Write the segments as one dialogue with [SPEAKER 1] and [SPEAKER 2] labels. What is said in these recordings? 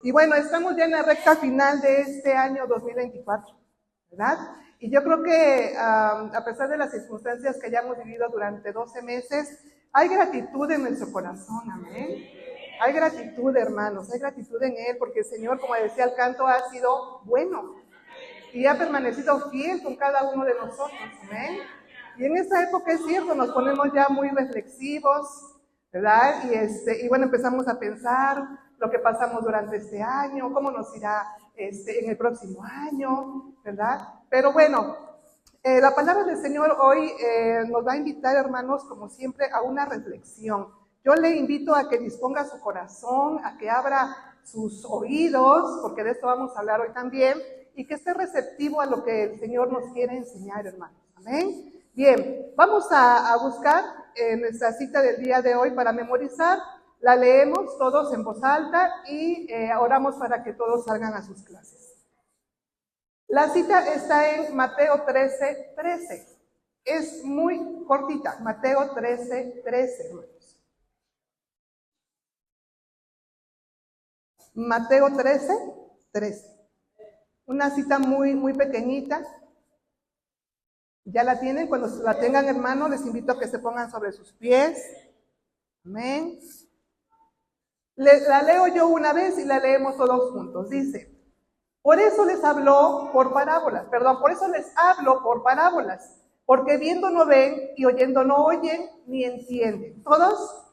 [SPEAKER 1] Y bueno, estamos ya en la recta final de este año 2024, ¿verdad? Y yo creo que a pesar de las circunstancias que hayamos vivido durante 12 meses, hay gratitud en nuestro corazón, amén. Hay gratitud, hermanos, hay gratitud en Él, porque el Señor, como decía el canto, ha sido bueno y ha permanecido fiel con cada uno de nosotros, amén. Y en esta época es cierto, nos ponemos ya muy reflexivos, ¿verdad? Y bueno, empezamos a pensar lo que pasamos durante este año, cómo nos irá en el próximo año, ¿verdad? Pero bueno, la palabra del Señor hoy nos va a invitar, hermanos, como siempre, a una reflexión. Yo le invito a que disponga su corazón, a que abra sus oídos, porque de esto vamos a hablar hoy también, y que esté receptivo a lo que el Señor nos quiere enseñar, hermanos. Amén. Bien, vamos a buscar nuestra cita del día de hoy para memorizar. La leemos todos en voz alta y oramos para que todos salgan a sus clases. La cita está en Mateo 13:13. Es muy cortita, Mateo 13:13, hermanos. Mateo 13:13. Una cita muy pequeñita. ¿Ya la tienen? Cuando la tengan, hermanos, les invito a que se pongan sobre sus pies. Amén. La leo yo una vez y la leemos todos juntos. Dice: por eso les hablo por parábolas, porque viendo no ven y oyendo no oyen ni entienden. ¿Todos?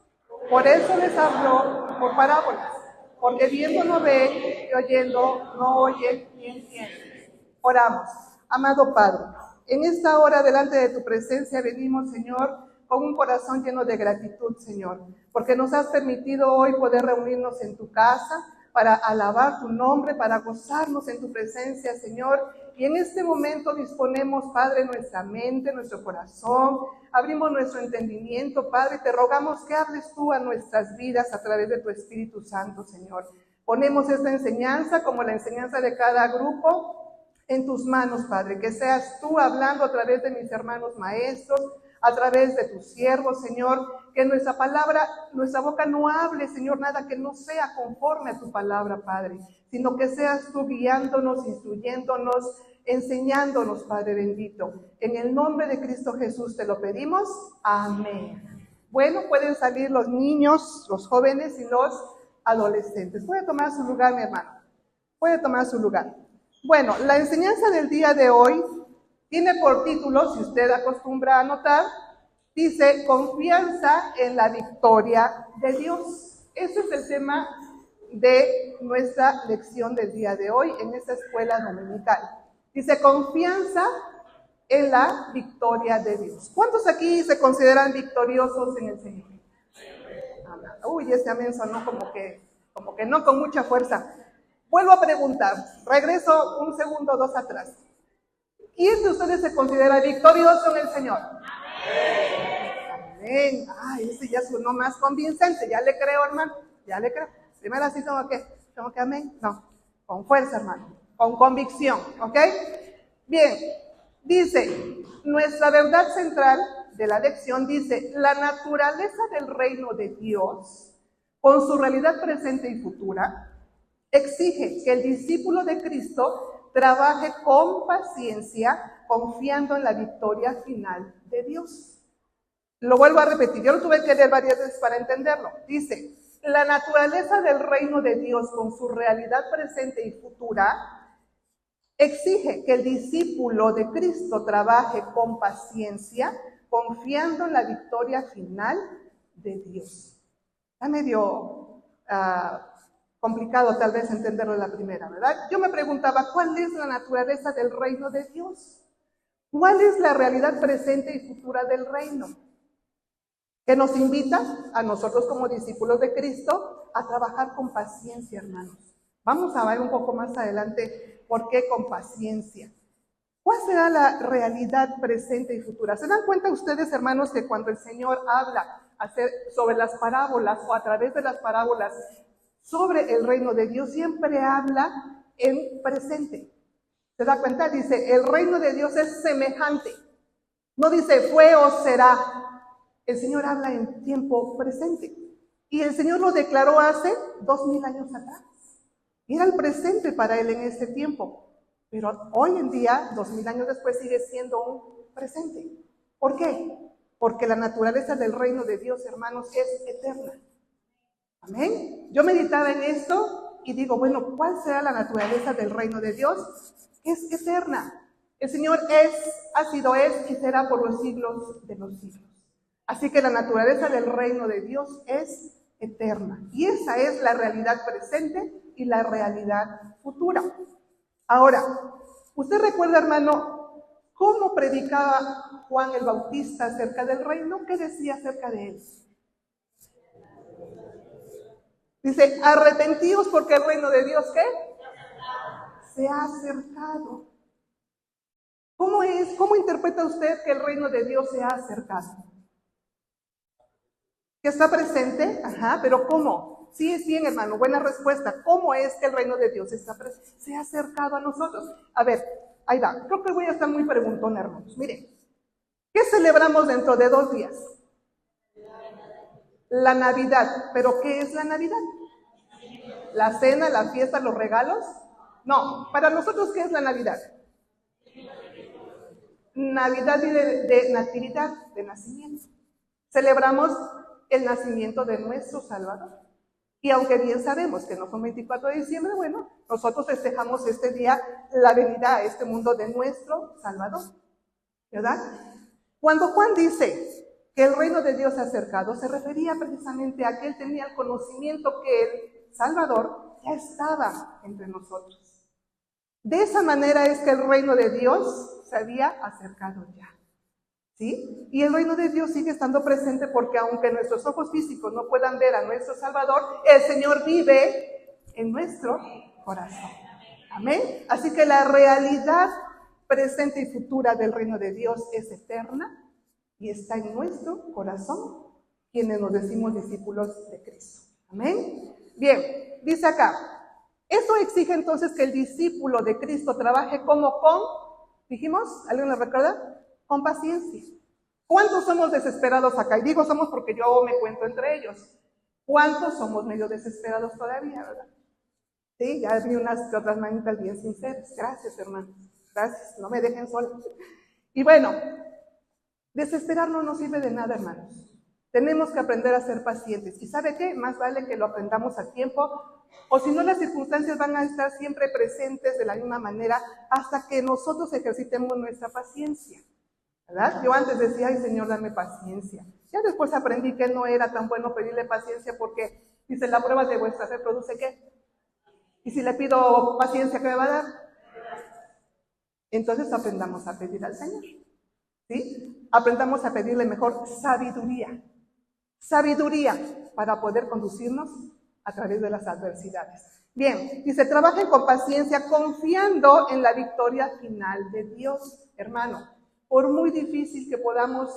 [SPEAKER 1] Por eso les hablo por parábolas, porque viendo no ven y oyendo no oyen ni entienden. Oramos. Amado Padre, en esta hora delante de tu presencia venimos, Señor, con un corazón lleno de gratitud, Señor, porque nos has permitido hoy poder reunirnos en tu casa para alabar tu nombre, para gozarnos en tu presencia, Señor. Y en este momento disponemos, Padre, nuestra mente, nuestro corazón, abrimos nuestro entendimiento, Padre, te rogamos que hables tú a nuestras vidas a través de tu Espíritu Santo, Señor. Ponemos esta enseñanza como la enseñanza de cada grupo en tus manos, Padre, que seas tú hablando a través de mis hermanos maestros, a través de tus siervos, Señor, que nuestra palabra, nuestra boca no hable, Señor, nada que no sea conforme a tu palabra, Padre, sino que seas tú guiándonos, instruyéndonos, enseñándonos, Padre bendito. En el nombre de Cristo Jesús te lo pedimos. Amén. Bueno, pueden salir los niños, los jóvenes y los adolescentes. Puede tomar su lugar, mi hermano. Puede tomar su lugar. Bueno, la enseñanza del día de hoy tiene por título, si usted acostumbra a anotar, dice: confianza en la victoria de Dios. Ese es el tema de nuestra lección del día de hoy en esta escuela dominical. Dice: confianza en la victoria de Dios. ¿Cuántos aquí se consideran victoriosos en el Señor? Uy, ese amén sonó como que no con mucha fuerza. Vuelvo a preguntar, regreso un segundo, dos atrás. ¿Quién de ustedes se considera victorioso en el Señor? Amén. Ay, ese ya sonó más convincente. Ya le creo, hermano. Ya le creo. Primero así tengo que amén. No, con fuerza, hermano. Con convicción, ¿ok? Bien, dice, nuestra verdad central de la lección dice: la naturaleza del reino de Dios, con su realidad presente y futura, exige que el discípulo de Cristo trabaje con paciencia, confiando en la victoria final de Dios. Lo vuelvo a repetir, yo lo tuve que leer varias veces para entenderlo. Dice: la naturaleza del reino de Dios, con su realidad presente y futura, exige que el discípulo de Cristo trabaje con paciencia, confiando en la victoria final de Dios. Está medio complicado tal vez entenderlo la primera, ¿verdad? Yo me preguntaba, ¿cuál es la naturaleza del reino de Dios? ¿Cuál es la realidad presente y futura del reino? Que nos invita a nosotros como discípulos de Cristo a trabajar con paciencia, hermanos. Vamos a ver un poco más adelante por qué con paciencia. ¿Cuál será la realidad presente y futura? ¿Se dan cuenta ustedes, hermanos, que cuando el Señor habla sobre las parábolas o a través de las parábolas sobre el reino de Dios, siempre habla en presente? ¿Se da cuenta? Dice, el reino de Dios es semejante. No dice fue o será. El Señor habla en tiempo presente. Y el Señor lo declaró hace 2000 años atrás. Era el presente para él en ese tiempo, pero hoy en día, 2000 años después, sigue siendo un presente. ¿Por qué? Porque la naturaleza del reino de Dios, hermanos, es eterna. Amén. Yo meditaba en esto y digo, bueno, ¿cuál será la naturaleza del reino de Dios? Es eterna. El Señor es, ha sido, es y será por los siglos de los siglos. Así que la naturaleza del reino de Dios es eterna. Y esa es la realidad presente y la realidad futura. Ahora, ¿usted recuerda, hermano, cómo predicaba Juan el Bautista acerca del reino? ¿Qué decía acerca de él? Dice, arrepentíos porque el reino de Dios, ¿qué? Se ha acercado. ¿Cómo es? ¿Cómo interpreta usted que el reino de Dios se ha acercado? ¿Que está presente? Ajá, pero ¿cómo? Sí, es bien, hermano, buena respuesta. ¿Cómo es que el reino de Dios está presente? Se ha acercado a nosotros. A ver, ahí va. Creo que voy a estar muy preguntón, hermanos. Miren, ¿qué celebramos dentro de 2 días? La Navidad. ¿Pero qué es la Navidad? ¿La cena, la fiesta, los regalos? No, para nosotros, ¿qué es la Navidad? Navidad de natividad, de nacimiento. Celebramos el nacimiento de nuestro Salvador. Y aunque bien sabemos que no fue el 24 de diciembre, bueno, nosotros festejamos este día la venida a este mundo de nuestro Salvador. ¿Verdad? Cuando Juan dice que el reino de Dios se ha acercado, se refería precisamente a que él tenía el conocimiento que el Salvador ya estaba entre nosotros. De esa manera es que el reino de Dios se había acercado ya. ¿Sí? Y el reino de Dios sigue estando presente porque aunque nuestros ojos físicos no puedan ver a nuestro Salvador, el Señor vive en nuestro corazón. Amén. Así que la realidad presente y futura del reino de Dios es eterna y está en nuestro corazón, quienes nos decimos discípulos de Cristo. Amén. Bien, dice acá, eso exige entonces que el discípulo de Cristo trabaje como con, dijimos, ¿alguien lo recuerda? Con paciencia. ¿Cuántos somos desesperados acá? Y digo somos porque yo me cuento entre ellos. ¿Cuántos somos medio desesperados todavía, verdad? Sí, ya vi unas que otras manitas bien sinceras. Gracias, hermanos. Gracias, no me dejen sola. Y bueno, desesperar no nos sirve de nada, hermanos. Tenemos que aprender a ser pacientes. ¿Y sabe qué? Más vale que lo aprendamos a tiempo, o si no, las circunstancias van a estar siempre presentes de la misma manera hasta que nosotros ejercitemos nuestra paciencia. ¿Verdad? Yo antes decía, ay Señor, dame paciencia. Ya después aprendí que no era tan bueno pedirle paciencia porque dice, la prueba de vuestra fe produce ¿qué? Y si le pido paciencia, ¿qué me va a dar? Entonces aprendamos a pedir al Señor. ¿Sí? Aprendamos a pedirle mejor sabiduría. Sabiduría para poder conducirnos a través de las adversidades. Bien, dice, trabajen con paciencia confiando en la victoria final de Dios, hermano. Por muy difícil que podamos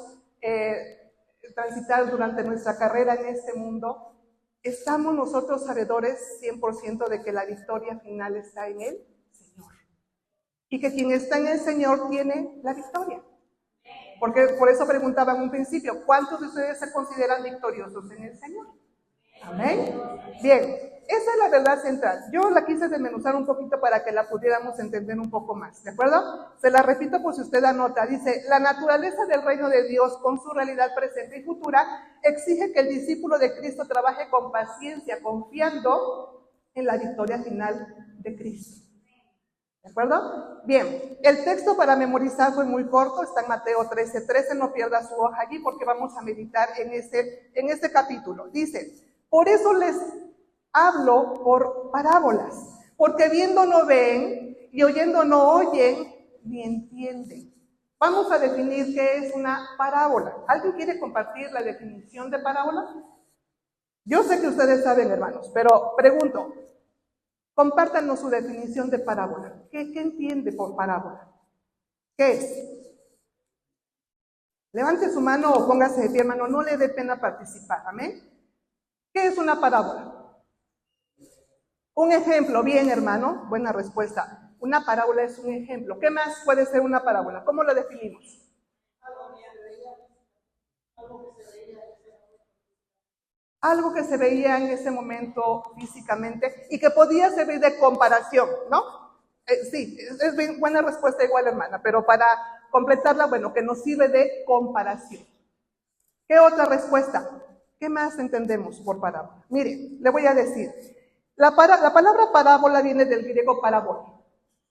[SPEAKER 1] transitar durante nuestra carrera en este mundo, ¿estamos nosotros sabedores 100% de que la victoria final está en el Señor? Y que quien está en el Señor tiene la victoria. Porque por eso preguntaba en un principio, ¿cuántos de ustedes se consideran victoriosos en el Señor? Amén. Bien, esa es la verdad central. Yo la quise desmenuzar un poquito para que la pudiéramos entender un poco más, ¿de acuerdo? Se la repito por si usted anota. Dice, la naturaleza del reino de Dios con su realidad presente y futura exige que el discípulo de Cristo trabaje con paciencia, confiando en la victoria final de Cristo. ¿De acuerdo? Bien, el texto para memorizar fue muy corto, está en Mateo 13:13, no pierda su hoja allí porque vamos a meditar en este capítulo. Dice, por eso les hablo por parábolas, porque viendo no ven y oyendo no oyen ni entienden. Vamos a definir qué es una parábola. ¿Alguien quiere compartir la definición de parábola? Yo sé que ustedes saben, hermanos, pero pregunto, compártanos su definición de parábola. ¿Qué entiende por parábola? ¿Qué es? Levante su mano o póngase de pie, hermano, no le dé pena participar, ¿amén? ¿Qué es una parábola? Un ejemplo, bien hermano, buena respuesta. Una parábola es un ejemplo. ¿Qué más puede ser una parábola? ¿Cómo lo definimos? algo que se veía en ese momento físicamente y que podía servir de comparación, ¿no? Sí, es bien buena respuesta igual, hermana, pero para completarla, bueno, que nos sirve de comparación. ¿Qué otra respuesta? ¿Qué más entendemos por parábola? Mire, le voy a decir, la palabra parábola viene del griego parábola.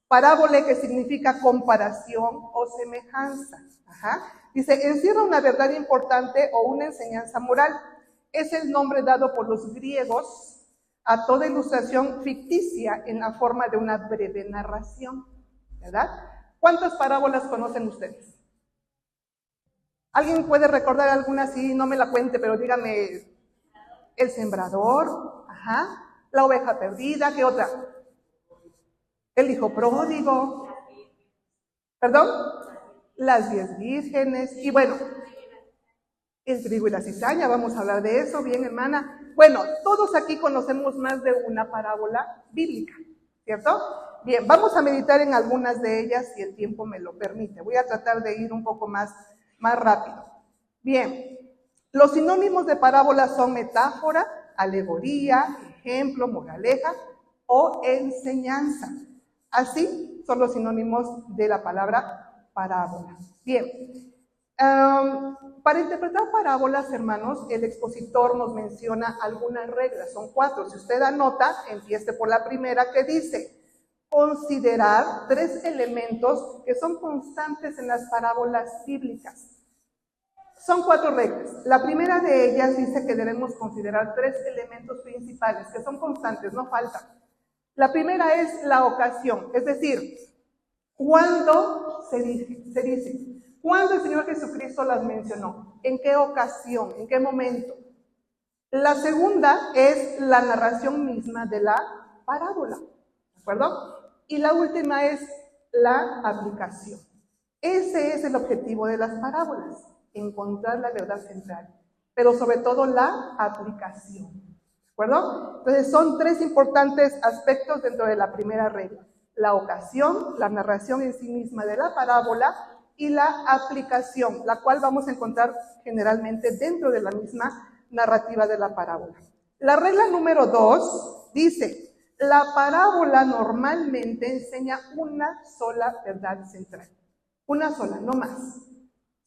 [SPEAKER 1] Parábola que significa comparación o semejanza. Ajá. Dice, encierra una verdad importante o una enseñanza moral. Es el nombre dado por los griegos a toda ilustración ficticia en la forma de una breve narración, ¿verdad? ¿Cuántas parábolas conocen ustedes? ¿Alguien puede recordar alguna? Sí, no me la cuente, pero dígame, el sembrador, ajá, la oveja perdida, ¿qué otra? El hijo pródigo, ¿perdón? Las 10 vírgenes, y bueno, el trigo y la cizaña, vamos a hablar de eso, bien, hermana. Bueno, todos aquí conocemos más de una parábola bíblica, ¿cierto? Bien, vamos a meditar en algunas de ellas si el tiempo me lo permite. Voy a tratar de ir un poco más rápido. Bien, los sinónimos de parábola son metáfora, alegoría, ejemplo, moraleja o enseñanza. Así son los sinónimos de la palabra parábola. Bien, para interpretar parábolas, hermanos, el expositor nos menciona algunas reglas, son 4. Si usted anota, empiece por la primera que dice, considerar 3 elementos que son constantes en las parábolas bíblicas. Son 4 reglas. La primera de ellas dice que debemos considerar 3 elementos principales que son constantes, no faltan. La primera es la ocasión, es decir, ¿cuándo se dice? ¿Cuándo el Señor Jesucristo las mencionó? ¿En qué ocasión? ¿En qué momento? La segunda es la narración misma de la parábola, ¿de acuerdo? Y la última es la aplicación. Ese es el objetivo de las parábolas, encontrar la verdad central, pero sobre todo la aplicación, ¿de acuerdo? Entonces son 3 importantes aspectos dentro de la primera regla: la ocasión, la narración en sí misma de la parábola y la aplicación, la cual vamos a encontrar generalmente dentro de la misma narrativa de la parábola. La regla número 2 dice, la parábola normalmente enseña una sola verdad central. Una sola, no más.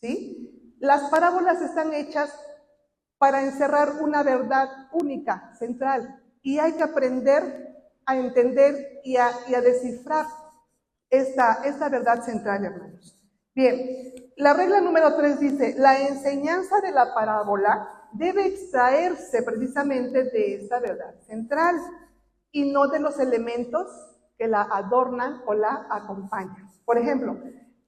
[SPEAKER 1] ¿Sí? Las parábolas están hechas para encerrar una verdad única, central, y hay que aprender a entender y a descifrar esta verdad central, hermanos. Bien, la regla número 3 dice, la enseñanza de la parábola debe extraerse precisamente de esta verdad central y no de los elementos que la adornan o la acompañan. Por ejemplo,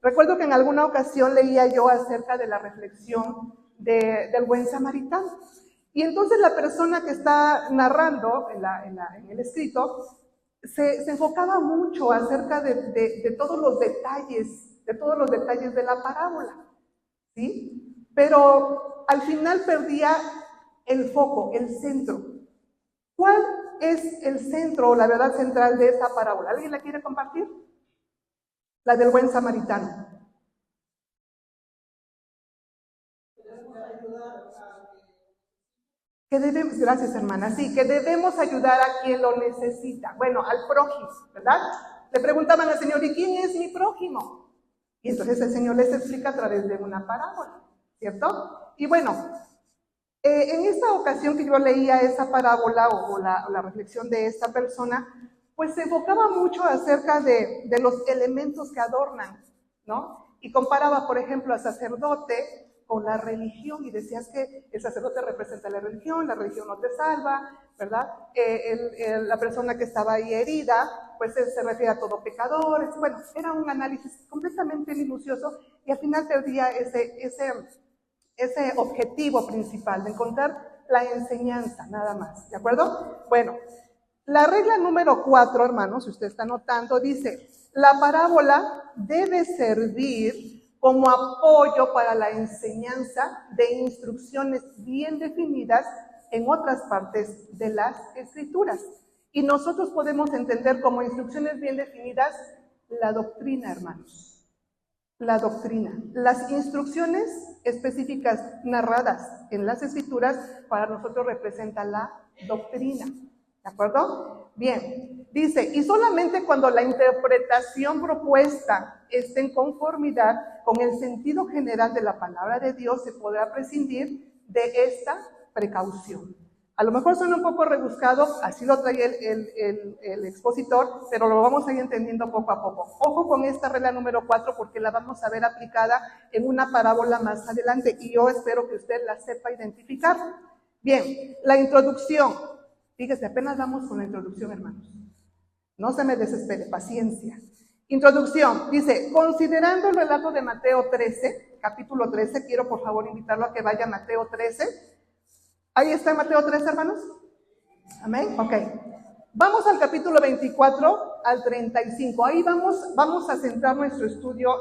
[SPEAKER 1] recuerdo que en alguna ocasión leía yo acerca de la reflexión del buen samaritano. Y entonces la persona que está narrando en el escrito se enfocaba mucho acerca de todos los detalles, de la parábola, ¿sí? Pero al final perdía el foco, el centro. ¿Cuál es el centro o la verdad central de esa parábola? ¿Alguien la quiere compartir? La del buen samaritano. Que debemos, gracias hermana, sí, que debemos ayudar a quien lo necesita. Bueno, al prójimo, ¿verdad? Le preguntaban al Señor, ¿y quién es mi prójimo? Y entonces el Señor les explica a través de una parábola, ¿cierto? Y bueno, en esta ocasión que yo leía esa parábola o la reflexión de esta persona, pues se enfocaba mucho acerca de los elementos que adornan, ¿no? Y comparaba, por ejemplo, al sacerdote con la religión y decías que el sacerdote representa la religión no te salva, ¿verdad? La persona que estaba ahí herida, pues se refiere a todo pecador. Bueno, era un análisis completamente minucioso y al final perdía ese objetivo principal de encontrar la enseñanza, nada más, ¿de acuerdo? Bueno, la regla número 4, hermanos, si usted está notando, dice, la parábola debe servir como apoyo para la enseñanza de instrucciones bien definidas en otras partes de las Escrituras. Y nosotros podemos entender como instrucciones bien definidas la doctrina, hermanos. la doctrina, las instrucciones específicas narradas en las Escrituras para nosotros representan la doctrina. ¿De acuerdo? Bien, dice, y solamente cuando la interpretación propuesta esté en conformidad con el sentido general de la palabra de Dios, se podrá prescindir de esta precaución. A lo mejor suena un poco rebuscado, así lo trae el expositor, pero lo vamos a ir entendiendo poco a poco. Ojo con esta regla número 4 porque la vamos a ver aplicada en una parábola más adelante y yo espero que usted la sepa identificar. Bien, la introducción. Fíjese, apenas vamos con la introducción, hermanos. No se me desespere, paciencia. Introducción, dice, considerando el relato de Mateo 13, capítulo 13, quiero por favor invitarlo a que vaya a Mateo 13. ¿Ahí está Mateo 13, hermanos? Amén, ok. Vamos al capítulo 24 al 35. Ahí vamos a centrar nuestro estudio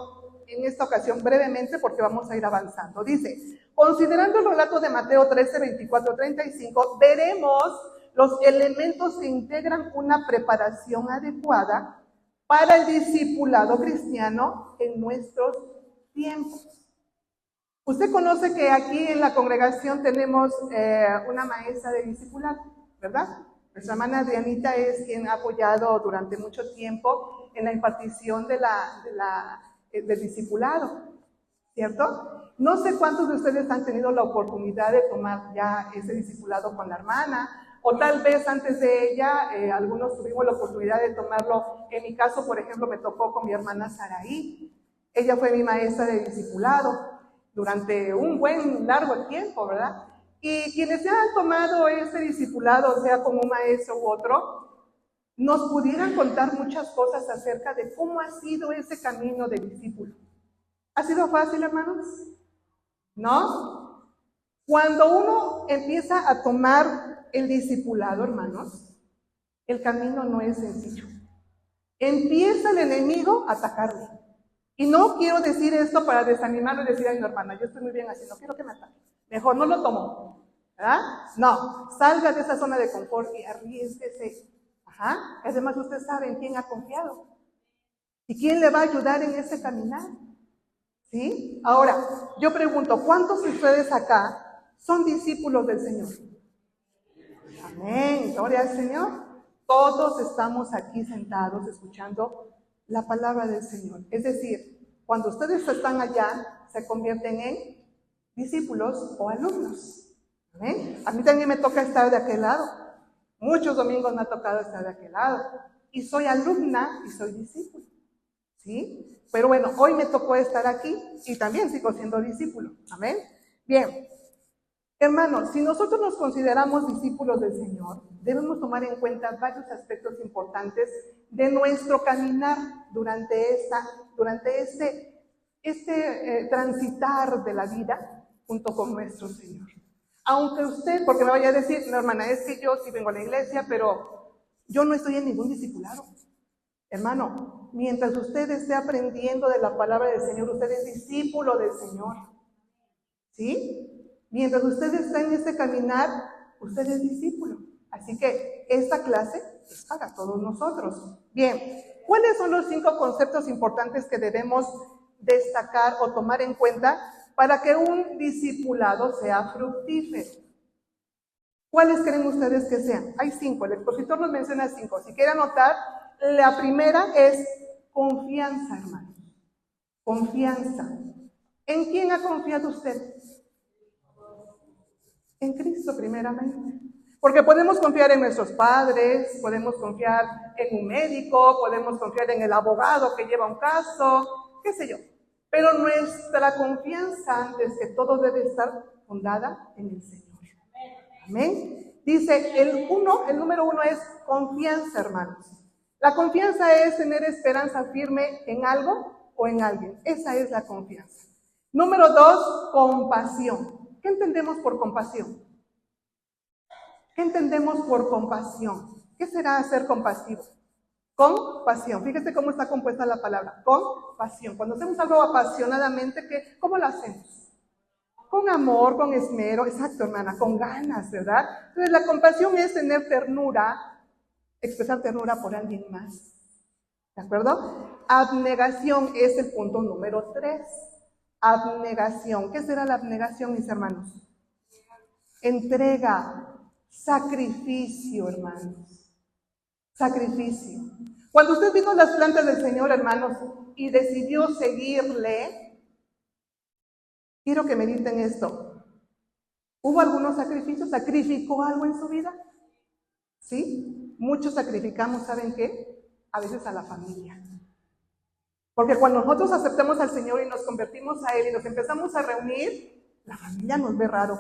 [SPEAKER 1] en esta ocasión brevemente porque vamos a ir avanzando. Dice, considerando el relato de Mateo 13, 24, 35, veremos los elementos que integran una preparación adecuada para el discipulado cristiano en nuestros tiempos. Usted conoce que aquí en la congregación tenemos una maestra de discipulado, ¿verdad? Nuestra hermana Adrianita es quien ha apoyado durante mucho tiempo en la impartición del discipulado, ¿cierto? No sé cuántos de ustedes han tenido la oportunidad de tomar ya ese discipulado con la hermana, o tal vez antes de ella, algunos tuvimos la oportunidad de tomarlo. En mi caso, por ejemplo, me tocó con mi hermana Saraí. Ella fue mi maestra de discipulado durante un buen largo tiempo, ¿verdad? Y quienes han tomado este discipulado, sea como un maestro u otro, nos pudieran contar muchas cosas acerca de cómo ha sido ese camino de discípulo. ¿Ha sido fácil, hermanos? ¿No? Cuando uno empieza a tomar el discipulado, hermanos, el camino no es sencillo. Empieza el enemigo a atacarle. Y no quiero decir esto para desanimarlo y decir, ay, no, hermana, yo estoy muy bien así, no quiero que me ataque. Mejor no lo tomo, ¿verdad? No, salga de esa zona de confort y arriésguese. Ajá. Además, usted sabe en quién ha confiado y quién le va a ayudar en ese caminar. ¿Sí? Ahora, yo pregunto, ¿cuántos de ustedes acá son discípulos del Señor? Amén, gloria al Señor. Todos estamos aquí sentados escuchando la palabra del Señor. Es decir, cuando ustedes están allá, se convierten en discípulos o alumnos. ¿Amén? A mí también me toca estar de aquel lado. Muchos domingos me ha tocado estar de aquel lado. Y soy alumna y soy discípulo. ¿Sí? Pero bueno, hoy me tocó estar aquí y también sigo siendo discípulo. Amén. Bien. Hermanos, si nosotros nos consideramos discípulos del Señor, debemos tomar en cuenta varios aspectos importantes de nuestro caminar durante este transitar de la vida junto con nuestro Señor. Aunque usted, porque me vaya a decir, no, hermana, es que yo sí vengo a la iglesia, pero yo no estoy en ningún discipulado. Hermano, mientras usted esté aprendiendo de la palabra del Señor, usted es discípulo del Señor. ¿Sí? Mientras usted está en este caminar, usted es discípulo. Así que esta clase es para todos nosotros. Bien, ¿cuáles son los 5 conceptos importantes que debemos destacar o tomar en cuenta para que un discipulado sea fructífero? ¿Cuáles creen ustedes que sean? Hay 5, el expositor nos menciona 5. Si quiere anotar, la primera es confianza, hermanos. Confianza. ¿En quién ha confiado usted? En Cristo primeramente. Porque podemos confiar en nuestros padres, podemos confiar en un médico, podemos confiar en el abogado que lleva un caso, qué sé yo. Pero nuestra confianza, antes que todo, debe estar fundada en el Señor. Amén. Dice, el número 1 es confianza, hermanos. La confianza es tener esperanza firme en algo o en alguien. Esa es la confianza. Número 2, compasión. ¿Qué entendemos por compasión? ¿Qué entendemos por compasión? ¿Qué será ser compasivo? Compasión. Fíjate cómo está compuesta la palabra. Compasión. Cuando hacemos algo apasionadamente, ¿cómo lo hacemos? Con amor, con esmero. Exacto, hermana, con ganas, ¿verdad? Entonces, la compasión es tener ternura, expresar ternura por alguien más. ¿De acuerdo? Abnegación es el punto número 3. Abnegación. ¿Qué será la abnegación, mis hermanos? Entrega, sacrificio, hermanos. Sacrificio. Cuando usted vino a las plantas del Señor, hermanos, y decidió seguirle, quiero que mediten esto. ¿Hubo algunos sacrificios? ¿Sacrificó algo en su vida? ¿Sí? Muchos sacrificamos, ¿saben qué? A veces a la familia. Porque cuando nosotros aceptamos al Señor y nos convertimos a Él y nos empezamos a reunir, la familia nos ve raro.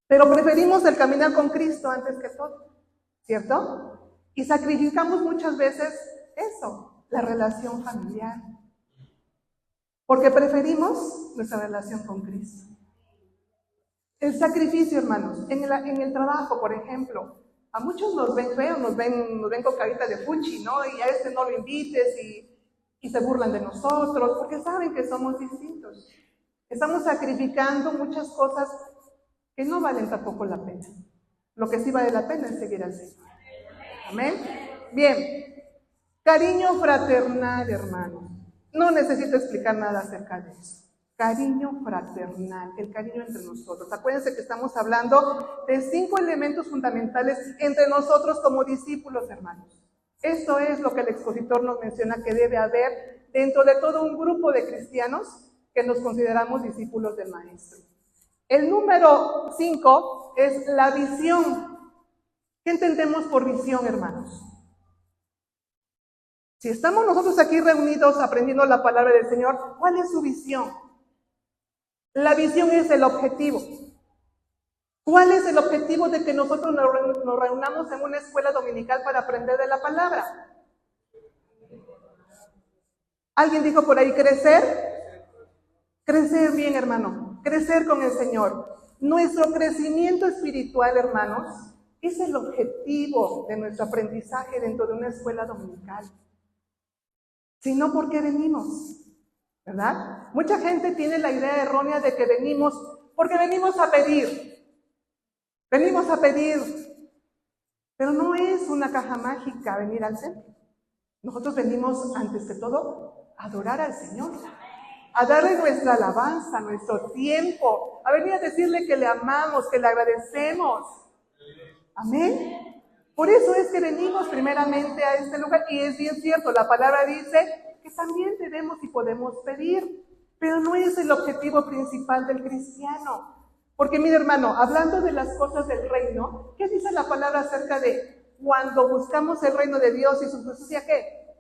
[SPEAKER 1] Pero preferimos el caminar con Cristo antes que todo, ¿cierto? Y sacrificamos muchas veces eso, la relación familiar. Porque preferimos nuestra relación con Cristo. El sacrificio, hermanos, en el trabajo, por ejemplo, a muchos nos ven feos, nos ven con carita de fuchi, ¿no? Y a este no lo invites y se burlan de nosotros, porque saben que somos distintos. Estamos sacrificando muchas cosas que no valen tampoco la pena. Lo que sí vale la pena es seguir al Señor. Amén. Bien. Cariño fraternal, hermanos. No necesito explicar nada acerca de eso. Cariño fraternal, el cariño entre nosotros. Acuérdense que estamos hablando de 5 elementos fundamentales entre nosotros como discípulos, hermanos. Esto es lo que el expositor nos menciona que debe haber dentro de todo un grupo de cristianos que nos consideramos discípulos del Maestro. El número 5 es la visión. ¿Qué entendemos por visión, hermanos? Si estamos nosotros aquí reunidos aprendiendo la palabra del Señor, ¿cuál es su visión? La visión es el objetivo. ¿Cuál es el objetivo de que nosotros nos reunamos en una escuela dominical para aprender de la palabra? ¿Alguien dijo por ahí crecer? Crecer bien, hermano. Crecer con el Señor. Nuestro crecimiento espiritual, hermanos, es el objetivo de nuestro aprendizaje dentro de una escuela dominical. Si no, ¿por qué venimos? ¿Verdad? Mucha gente tiene la idea errónea de que venimos porque venimos a pedir. Venimos a pedir. Pero no es una caja mágica venir al templo. Nosotros venimos, antes de todo, a adorar al Señor. A darle nuestra alabanza, nuestro tiempo. A venir a decirle que le amamos, que le agradecemos. Amén. Por eso es que venimos primeramente a este lugar. Y es bien cierto, la palabra dice que también debemos y podemos pedir, pero no es el objetivo principal del cristiano. Porque mire, hermano, hablando de las cosas del reino, ¿qué dice la palabra acerca de cuando buscamos el reino de Dios y su justicia? ¿Qué?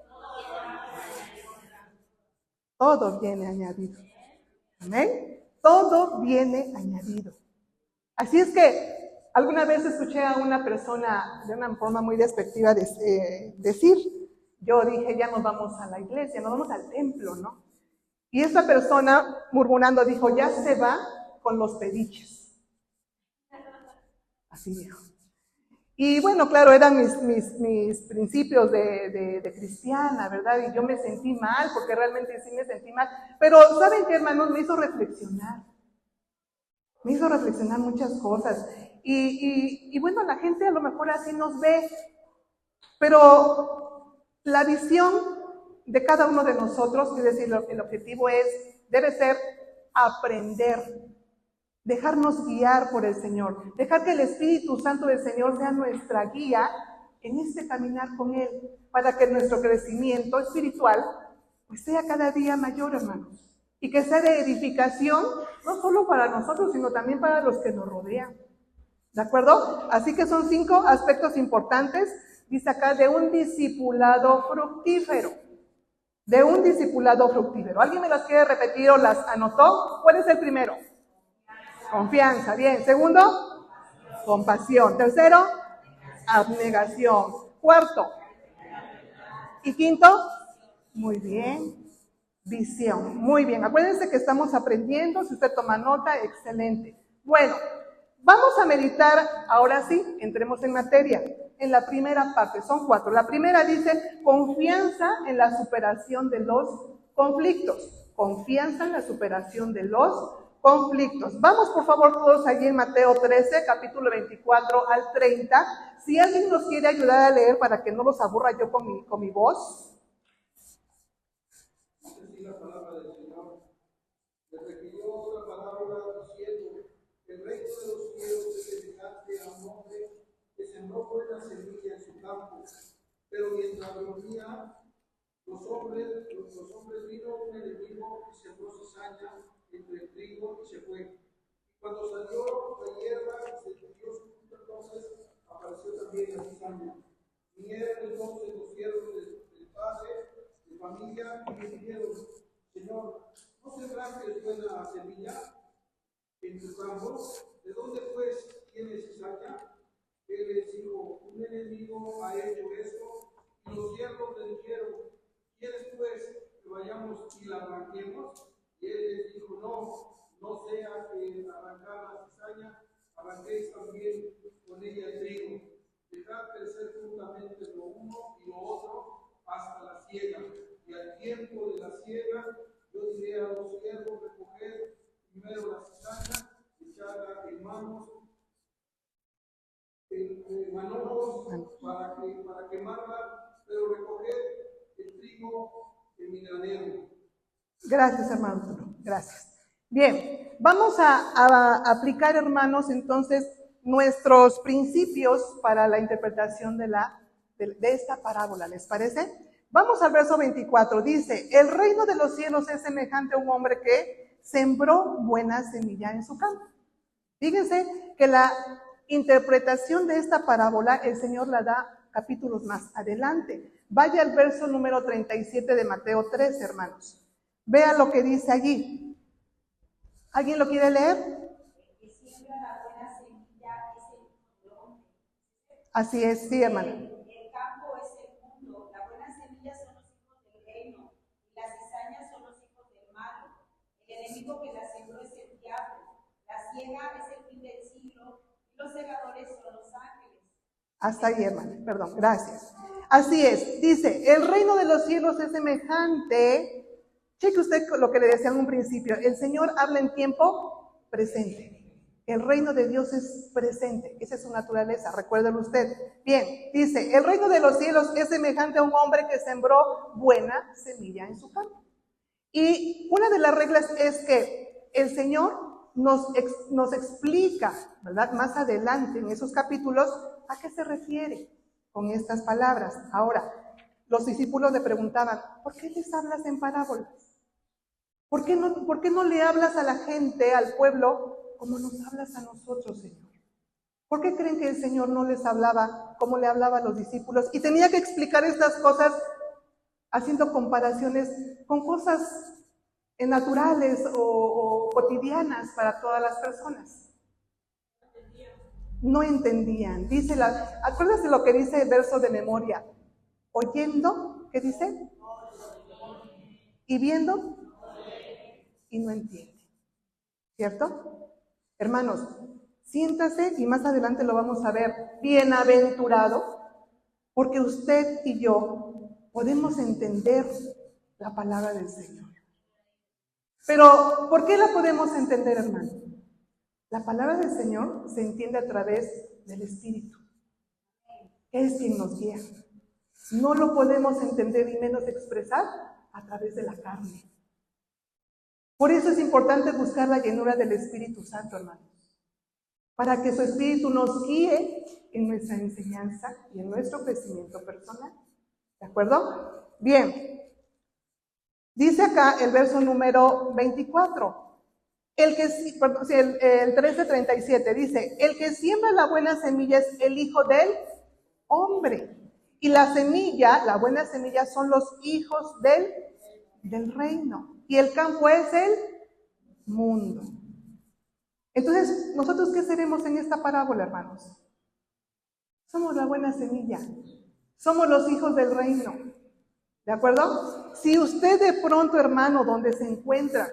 [SPEAKER 1] Todo viene añadido. ¿Amén? Todo viene añadido. Así es que alguna vez escuché a una persona de una forma muy despectiva decir, yo dije, ya nos vamos a la iglesia, nos vamos al templo, ¿no? Y esta persona, murmurando, dijo, ya se va con los pediches. Así dijo. Y bueno, claro, eran mis principios de cristiana, ¿verdad? Y yo me sentí mal, porque realmente sí me sentí mal. Pero, ¿saben qué, hermanos? Me hizo reflexionar. Me hizo reflexionar muchas cosas. Y bueno, la gente a lo mejor así nos ve, pero la visión de cada uno de nosotros, es decir, el objetivo debe ser aprender, dejarnos guiar por el Señor, dejar que el Espíritu Santo del Señor sea nuestra guía en este caminar con Él, para que nuestro crecimiento espiritual pues sea cada día mayor, hermanos, y que sea de edificación, no solo para nosotros, sino también para los que nos rodean. ¿De acuerdo? Así que son 5 aspectos importantes, dice acá, de un discipulado fructífero. De un discipulado fructífero. ¿Alguien me las quiere repetir o las anotó? ¿Cuál es el primero? Confianza. Bien. Segundo, compasión. Tercero, abnegación. Cuarto. Y quinto, muy bien, visión. Muy bien. Acuérdense que estamos aprendiendo. Si usted toma nota, excelente. Bueno, vamos a meditar, ahora sí, entremos en materia. En la primera parte, son 4. La primera dice, confianza en la superación de los conflictos. Confianza en la superación de los conflictos. Vamos por favor todos allí en Mateo 13, capítulo 24 al 30. Si alguien nos quiere ayudar a leer para que no los aburra yo con mi voz.
[SPEAKER 2] Así la palabra del Señor. Le refirió otra parábola diciendo: el reino de los cielos es semejante a un hombre que sembró buena semilla en su campo, pero mientras dormía, los hombres vino un enemigo y sembró cizaña entre el trigo y se fue. Y cuando salió la hierba y se tendió su fruto, entonces apareció también la cizaña. Vinieron entonces los siervos del padre de familia y le dijeron: Señor, ¿no sembraste buena semilla en tu campo? ¿De dónde pues tienes cizaña? Él les dijo: un enemigo ha hecho esto. Y los siervos le dijeron: ¿quieres pues que vayamos y la arranquemos? Y él les dijo: no sea que arrancar la cizaña, arranquéis también con ella el trigo. Dejad crecer juntamente lo uno y lo otro hasta la siega. Y al tiempo de la siega, yo diré a los siervos: recoged primero la cizaña, echadla en manojos para quemarla, pero recoged el trigo en mi granero.
[SPEAKER 1] Gracias, hermano Arturo. Gracias. Bien, vamos a aplicar, hermanos, entonces nuestros principios para la interpretación de esta parábola. ¿Les parece? Vamos al verso 24. Dice: el reino de los cielos es semejante a un hombre que sembró buena semilla en su campo. Fíjense que la interpretación de esta parábola el Señor la da capítulos más adelante. Vaya al verso número 37 de Mateo 13, hermanos. Vea lo que dice allí. ¿Alguien lo quiere leer?
[SPEAKER 3] El que siembra la buena semilla es el hombre.
[SPEAKER 1] Así es, sí, hermano.
[SPEAKER 3] El campo es el mundo. La buena semilla son los hijos del reino, y las cizañas son los hijos del malo. El enemigo que la sembró es el diablo. La siega es el fin del siglo, y los segadores son los ángeles.
[SPEAKER 1] Hasta ahí, hermano. Perdón, gracias. Así es, dice: el reino de los cielos es semejante. Cheque usted lo que le decía en un principio. El Señor habla en tiempo presente. El reino de Dios es presente. Esa es su naturaleza, recuérdelo usted. Bien, dice: el reino de los cielos es semejante a un hombre que sembró buena semilla en su campo. Y una de las reglas es que el Señor nos explica, ¿verdad? Más adelante en esos capítulos, ¿a qué se refiere con estas palabras? Ahora, los discípulos le preguntaban: ¿por qué les hablas en parábolas? ¿Por qué no le hablas a la gente, al pueblo, como nos hablas a nosotros, Señor? ¿Por qué creen que el Señor no les hablaba como le hablaba a los discípulos? Y tenía que explicar estas cosas haciendo comparaciones con cosas naturales o cotidianas para todas las personas. No entendían. Acuérdate lo que dice el verso de memoria. Oyendo, ¿qué dice? Y viendo, y no entiende. ¿Cierto? Hermanos, siéntase, y más adelante lo vamos a ver, bienaventurado, porque usted y yo podemos entender la palabra del Señor. Pero, ¿por qué la podemos entender, hermano? La palabra del Señor se entiende a través del Espíritu. Es quien nos guía. No lo podemos entender y menos expresar a través de la carne. Por eso es importante buscar la llenura del Espíritu Santo, hermanos, para que su Espíritu nos guíe en nuestra enseñanza y en nuestro crecimiento personal. ¿De acuerdo? Bien. Dice acá el verso número 24. El 13:37 dice: el que siembra la buena semilla es el Hijo del Hombre. Y la semilla, la buena semilla, son los hijos del reino. Y el campo es el mundo. Entonces, ¿nosotros qué seremos en esta parábola, hermanos? Somos la buena semilla. Somos los hijos del reino. ¿De acuerdo? Si usted de pronto, hermano, donde se encuentra,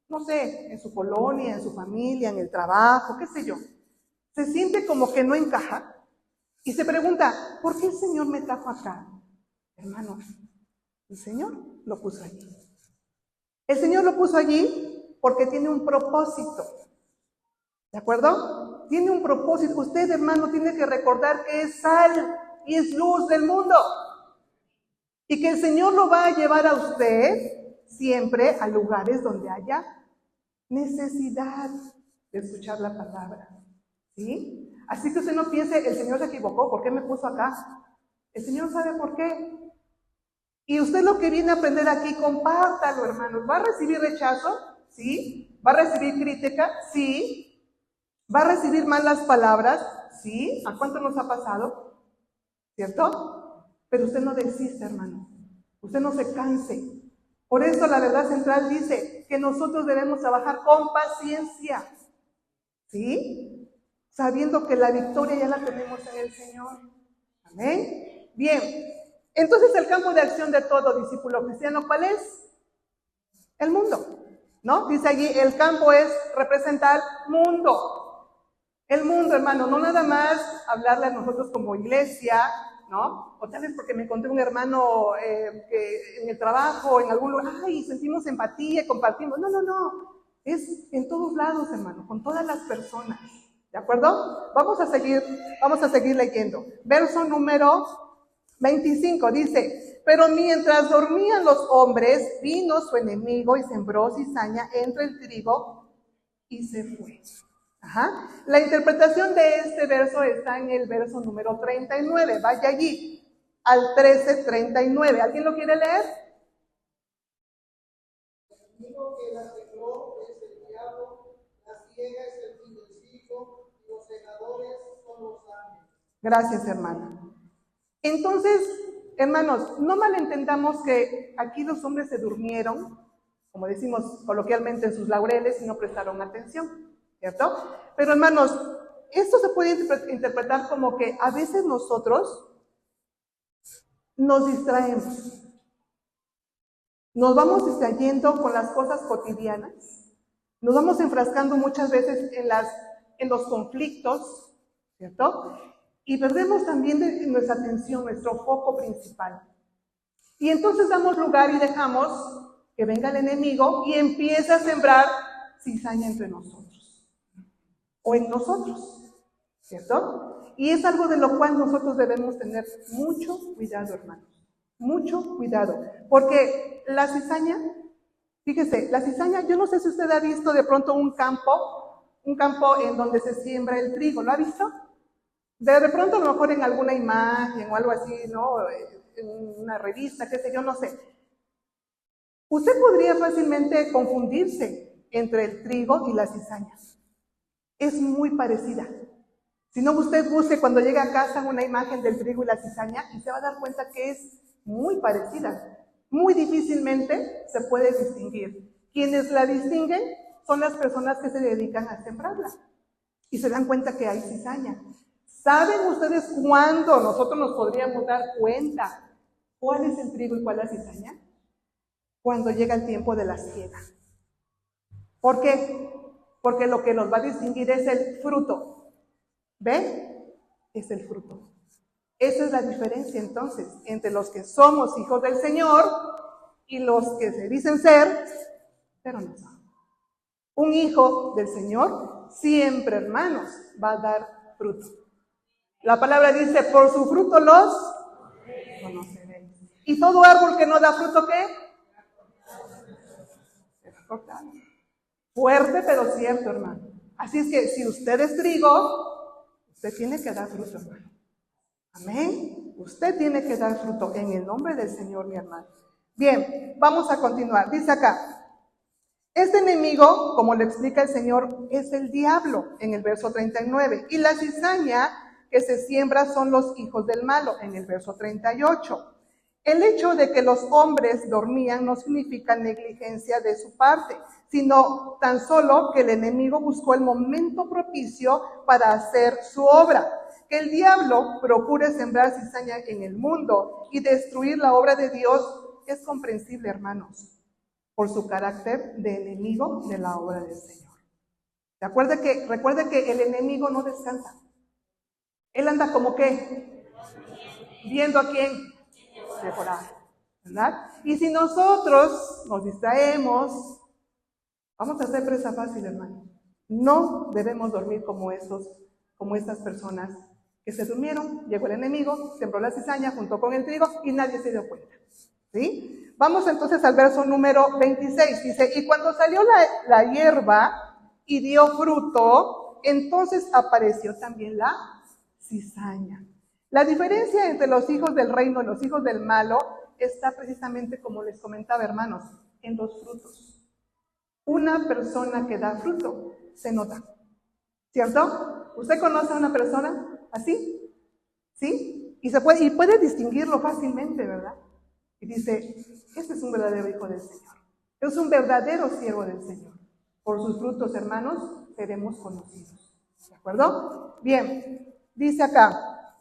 [SPEAKER 1] no sé, en su colonia, en su familia, en el trabajo, qué sé yo, se siente como que no encaja y se pregunta: ¿por qué el Señor me trajo acá? Hermano, el Señor lo puso allí. El Señor lo puso allí Porque tiene un propósito. ¿De acuerdo? Tiene un propósito. Usted, hermano, tiene que recordar que es sal y es luz del mundo. Y que el Señor lo va a llevar a usted siempre a lugares donde haya necesidad de escuchar la palabra. ¿Sí? Así que usted no piense, el Señor se equivocó, ¿por qué me puso acá? El Señor sabe por qué. Y usted lo que viene a aprender aquí, compártalo, hermanos. ¿Va a recibir rechazo? Sí. ¿Va a recibir crítica? Sí. ¿Va a recibir malas palabras? Sí. ¿A cuánto nos ha pasado? ¿Cierto? Pero usted no desista, hermano. Usted no se canse. Por eso la verdad central dice que nosotros debemos trabajar con paciencia. ¿Sí? Sabiendo que la victoria ya la tenemos en el Señor. Amén. Bien. Entonces el campo de acción de todo discípulo cristiano, ¿cuál es? El mundo, ¿no? Dice allí, el campo es representar mundo. El mundo, hermano, no nada más hablarle a nosotros como iglesia, ¿no? O tal vez porque me encontré un hermano que en el trabajo, en algún lugar, ay, sentimos empatía, compartimos. No, no, no. Es en todos lados, hermano, con todas las personas. ¿De acuerdo? Vamos a seguir leyendo. Verso número 25 dice, pero mientras dormían los hombres, vino su enemigo y sembró cizaña entre el trigo y se fue. Ajá. La interpretación de este verso está en el verso número 39. Vaya allí, al 13:39. ¿Alguien lo quiere leer?
[SPEAKER 2] El enemigo que la sembró es el diablo, la ciega es el fin del siglo, y los segadores son los ángeles.
[SPEAKER 1] Gracias, hermana. Entonces, hermanos, no malentendamos que aquí los hombres se durmieron, como decimos coloquialmente, en sus laureles y no prestaron atención, ¿cierto? Pero, hermanos, esto se puede interpretar como que a veces nosotros nos distraemos. Nos vamos distrayendo con las cosas cotidianas, nos vamos enfrascando muchas veces en los conflictos, ¿cierto? Y perdemos también nuestra atención, nuestro foco principal. Y entonces damos lugar y dejamos que venga el enemigo y empiece a sembrar cizaña entre nosotros. O en nosotros, ¿cierto? Y es algo de lo cual nosotros debemos tener mucho cuidado, hermanos. Mucho cuidado. Porque la cizaña, fíjese, la cizaña, yo no sé si usted ha visto de pronto un campo en donde se siembra el trigo, ¿lo ha visto? De pronto a lo mejor en alguna imagen o algo así, ¿no? En una revista, qué sé yo, no sé. Usted podría fácilmente confundirse entre el trigo y la cizaña. Es muy parecida. Si no, usted busque cuando llegue a casa una imagen del trigo y la cizaña y se va a dar cuenta que es muy parecida. Muy difícilmente se puede distinguir. Quienes la distinguen son las personas que se dedican a sembrarla y se dan cuenta que hay cizaña. ¿Saben ustedes cuándo nosotros nos podríamos dar cuenta cuál es el trigo y cuál es la cizaña? Cuando llega el tiempo de la siega. ¿Por qué? Porque lo que nos va a distinguir es el fruto. ¿Ven? Es el fruto. Esa es la diferencia entonces entre los que somos hijos del Señor y los que se dicen ser, pero no son. Un hijo del Señor siempre, hermanos, va a dar fruto. La palabra dice, por su fruto los conoceréis. ¿Y todo árbol que no da fruto qué? Será cortado. Fuerte pero cierto, hermano. Así es que si usted es trigo, usted tiene que dar fruto, hermano. Amén. Usted tiene que dar fruto en el nombre del Señor, mi hermano. Bien, vamos a continuar. Dice acá, este enemigo, como lo explica el Señor, es el diablo en el verso 39. Y la cizaña que se siembra son los hijos del malo en el verso 38. El hecho de que los hombres dormían no significa negligencia de su parte, sino tan solo que el enemigo buscó el momento propicio para hacer su obra. Que el diablo procure sembrar cizaña en el mundo y destruir la obra de Dios es comprensible, hermanos, por su carácter de enemigo de la obra del Señor. Recuerde que el enemigo no descansa. Él anda como que viendo a quién devorar, ¿verdad? Y si nosotros nos distraemos, Vamos a hacer presa fácil, hermano. No debemos dormir como estas personas que se durmieron, llegó el enemigo, sembró la cizaña junto con el trigo y nadie se dio cuenta. ¿Sí? Vamos entonces al verso número 26. Dice, y cuando salió la hierba y dio fruto, entonces apareció también la cizaña. La diferencia entre los hijos del reino y los hijos del malo está precisamente, como les comentaba, hermanos, en los frutos. Una persona que da fruto se nota, ¿cierto? ¿Usted conoce a una persona así? ¿Sí? Y puede distinguirlo fácilmente, ¿verdad? Y dice, este es un verdadero hijo del Señor. Es un verdadero siervo del Señor. Por sus frutos, hermanos, seremos conocidos. ¿De acuerdo? Bien, dice acá,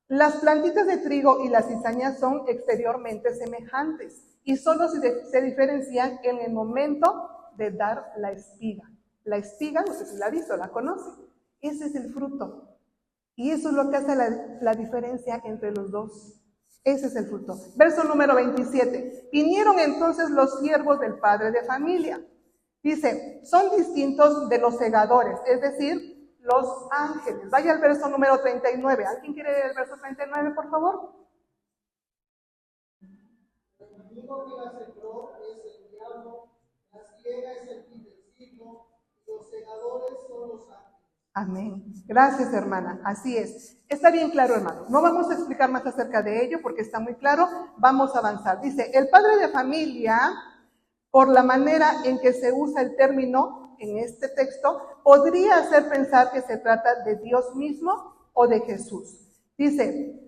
[SPEAKER 1] las plantitas de trigo y las cizañas son exteriormente semejantes y solo se diferencian en el momento de dar la espiga. La espiga, no sé si la ha visto, la conoce. Ese es el fruto. Y eso es lo que hace la diferencia entre los dos. Ese es el fruto. Verso número 27. Vinieron entonces los siervos del padre de familia. Dice, son distintos de los segadores, es decir, los ángeles. Vaya al verso número 39. ¿Alguien quiere leer el verso 39, por favor?
[SPEAKER 2] El enemigo que la sembró es el diablo, la ciega es el fin del siglo, y los segadores son los ángeles.
[SPEAKER 1] Amén. Gracias, hermana. Así es. Está bien claro, hermano. No vamos a explicar más acerca de ello porque está muy claro. Vamos a avanzar. Dice, el padre de familia, por la manera en que se usa el término en este texto, podría hacer pensar que se trata de Dios mismo o de Jesús. Dice,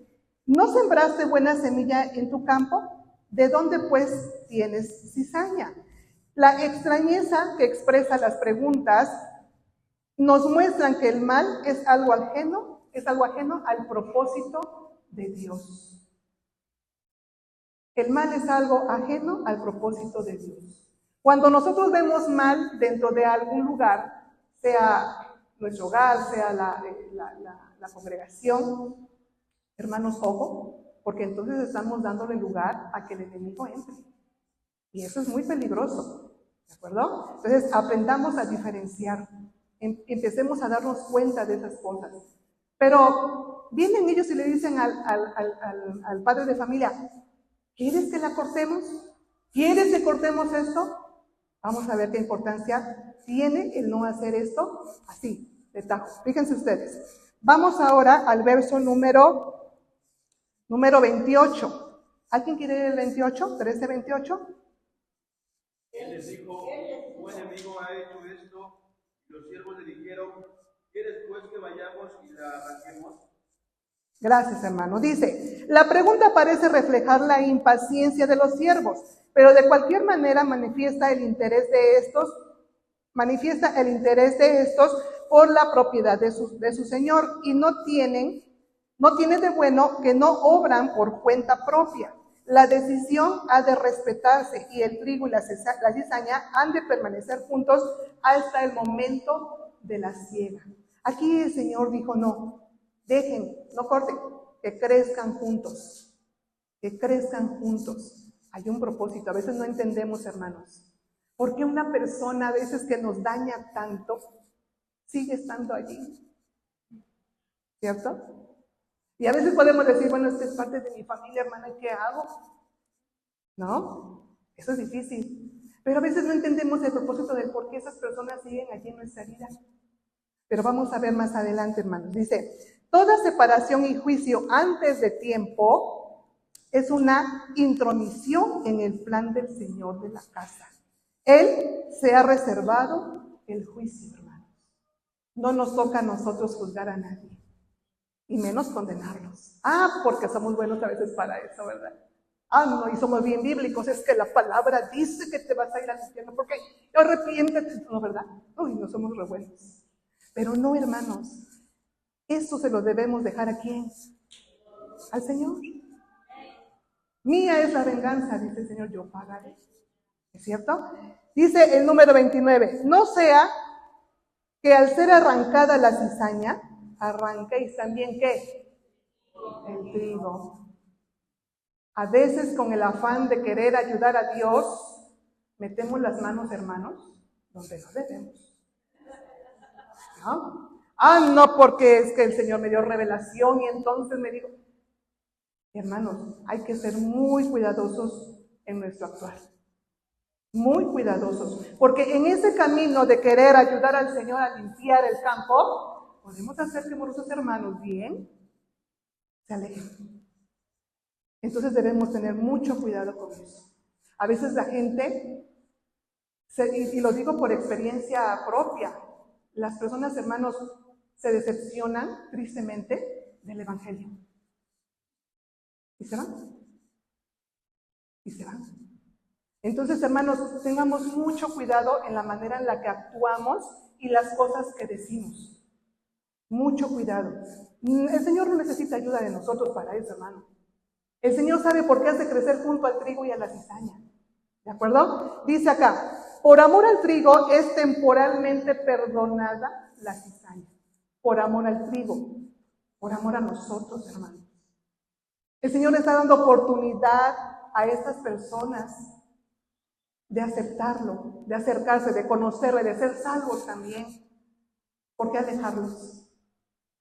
[SPEAKER 1] ¿no sembraste buena semilla en tu campo? ¿De dónde pues tienes cizaña? La extrañeza que expresa las preguntas nos muestran que el mal es algo ajeno al propósito de Dios. El mal es algo ajeno al propósito de Dios. Cuando nosotros vemos mal dentro de algún lugar, sea nuestro hogar, sea la congregación, hermanos, ojo, porque entonces estamos dándole lugar a que el enemigo entre. Y eso es muy peligroso, ¿de acuerdo? Entonces aprendamos a diferenciar. Empecemos a darnos cuenta de esas cosas. Pero vienen ellos y le dicen al padre de familia, ¿quieres que la cortemos? ¿Quieres que cortemos esto? Vamos a ver qué importancia tiene el no hacer esto así, de tajo. Fíjense ustedes. Vamos ahora al verso número 28. ¿Alguien quiere leer el 28? ¿13, 28?
[SPEAKER 4] Él les dijo, tu enemigo ha hecho esto. Los siervos le dijeron, ¿quieres pues que vayamos y la arranquemos?
[SPEAKER 1] Gracias, hermano. Dice, la pregunta parece reflejar la impaciencia de los siervos, pero de cualquier manera manifiesta el interés de estos por la propiedad de su señor, y no tiene de bueno que no obran por cuenta propia. La decisión ha de respetarse y el trigo y la cizaña han de permanecer juntos hasta el momento de la siega. Aquí el Señor dijo, no, dejen, no corten, que crezcan juntos, que crezcan juntos. Hay un propósito, a veces no entendemos, hermanos, ¿por qué una persona a veces que nos daña tanto sigue estando allí? ¿Cierto? Y a veces podemos decir, bueno, esta es parte de mi familia, hermana, ¿qué hago? ¿No? Eso es difícil. Pero a veces no entendemos el propósito del por qué esas personas siguen allí en nuestra vida. Pero vamos a ver más adelante, hermanos. Dice, toda separación y juicio antes de tiempo es una intromisión en el plan del Señor de la casa. Él se ha reservado el juicio, hermanos. No nos toca a nosotros juzgar a nadie. Y menos condenarlos. Porque somos buenos a veces para eso, ¿verdad? No, y somos bien bíblicos, es que la palabra dice que te vas a ir al infierno, porque arrepiéntete, ¿no, verdad? Uy, no somos re buenos. Pero no, hermanos, eso se lo debemos dejar a ¿quién? Al Señor. Mía es la venganza, dice el Señor, yo pagaré. ¿Es cierto? Dice el número 29, no sea que al ser arrancada la cizaña, arranquéis también, ¿qué? El trigo. A veces con el afán de querer ayudar a Dios, metemos las manos, hermanos, donde no debemos. ¿No? No, porque es que el Señor me dio revelación y entonces me dijo, hermanos, hay que ser muy cuidadosos en nuestro actuar. Muy cuidadosos, porque en ese camino de querer ayudar al Señor a limpiar el campo, podemos hacer que nuestros hermanos bien se alejen. Entonces debemos tener mucho cuidado con eso. A veces la gente, y lo digo por experiencia propia, las personas, hermanos, se decepcionan tristemente del Evangelio. Y se van. Y se van. Entonces, hermanos, tengamos mucho cuidado en la manera en la que actuamos y las cosas que decimos. Mucho cuidado. El Señor no necesita ayuda de nosotros para eso, hermano. El Señor sabe por qué hace crecer junto al trigo y a la cizaña. ¿De acuerdo? Dice acá, por amor al trigo es temporalmente perdonada la cizaña. Por amor al trigo, por amor a nosotros, hermanos. El Señor está dando oportunidad a estas personas de aceptarlo, de acercarse, de conocerle, de ser salvos también. ¿Por qué alejarlos?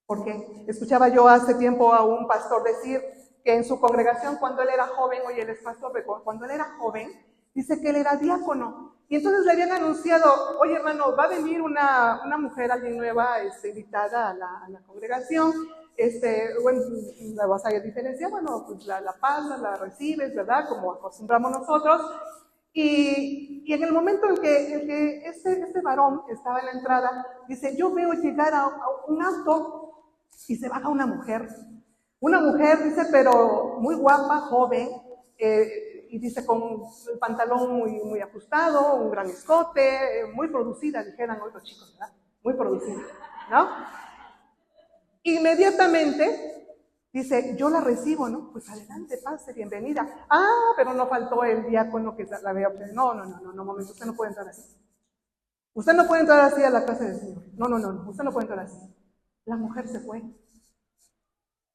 [SPEAKER 1] Porque escuchaba yo hace tiempo a un pastor decir que en su congregación cuando él era joven, oye, él es pastor, pero cuando él era joven, dice que él era diácono. Y entonces le habían anunciado, oye hermano, va a venir una mujer, alguien nueva, invitada a la congregación. Bueno, la vas a diferenciar, bueno, pues la pasas, la recibes, ¿verdad? Como acostumbramos nosotros. Y en el momento en que este varón estaba en la entrada, dice, yo veo llegar a un auto y se baja una mujer. Una mujer, dice, pero muy guapa, joven, y dice con el pantalón muy ajustado, un gran escote, muy producida, dijeran otros chicos, ¿verdad? Muy producida, ¿no? Inmediatamente dice, yo la recibo, ¿no? Pues adelante, pase, bienvenida. Pero no faltó el diácono que la vea. No, momento, usted no puede entrar así. Usted no puede entrar así a la casa del Señor. No, usted no puede entrar así. La mujer se fue.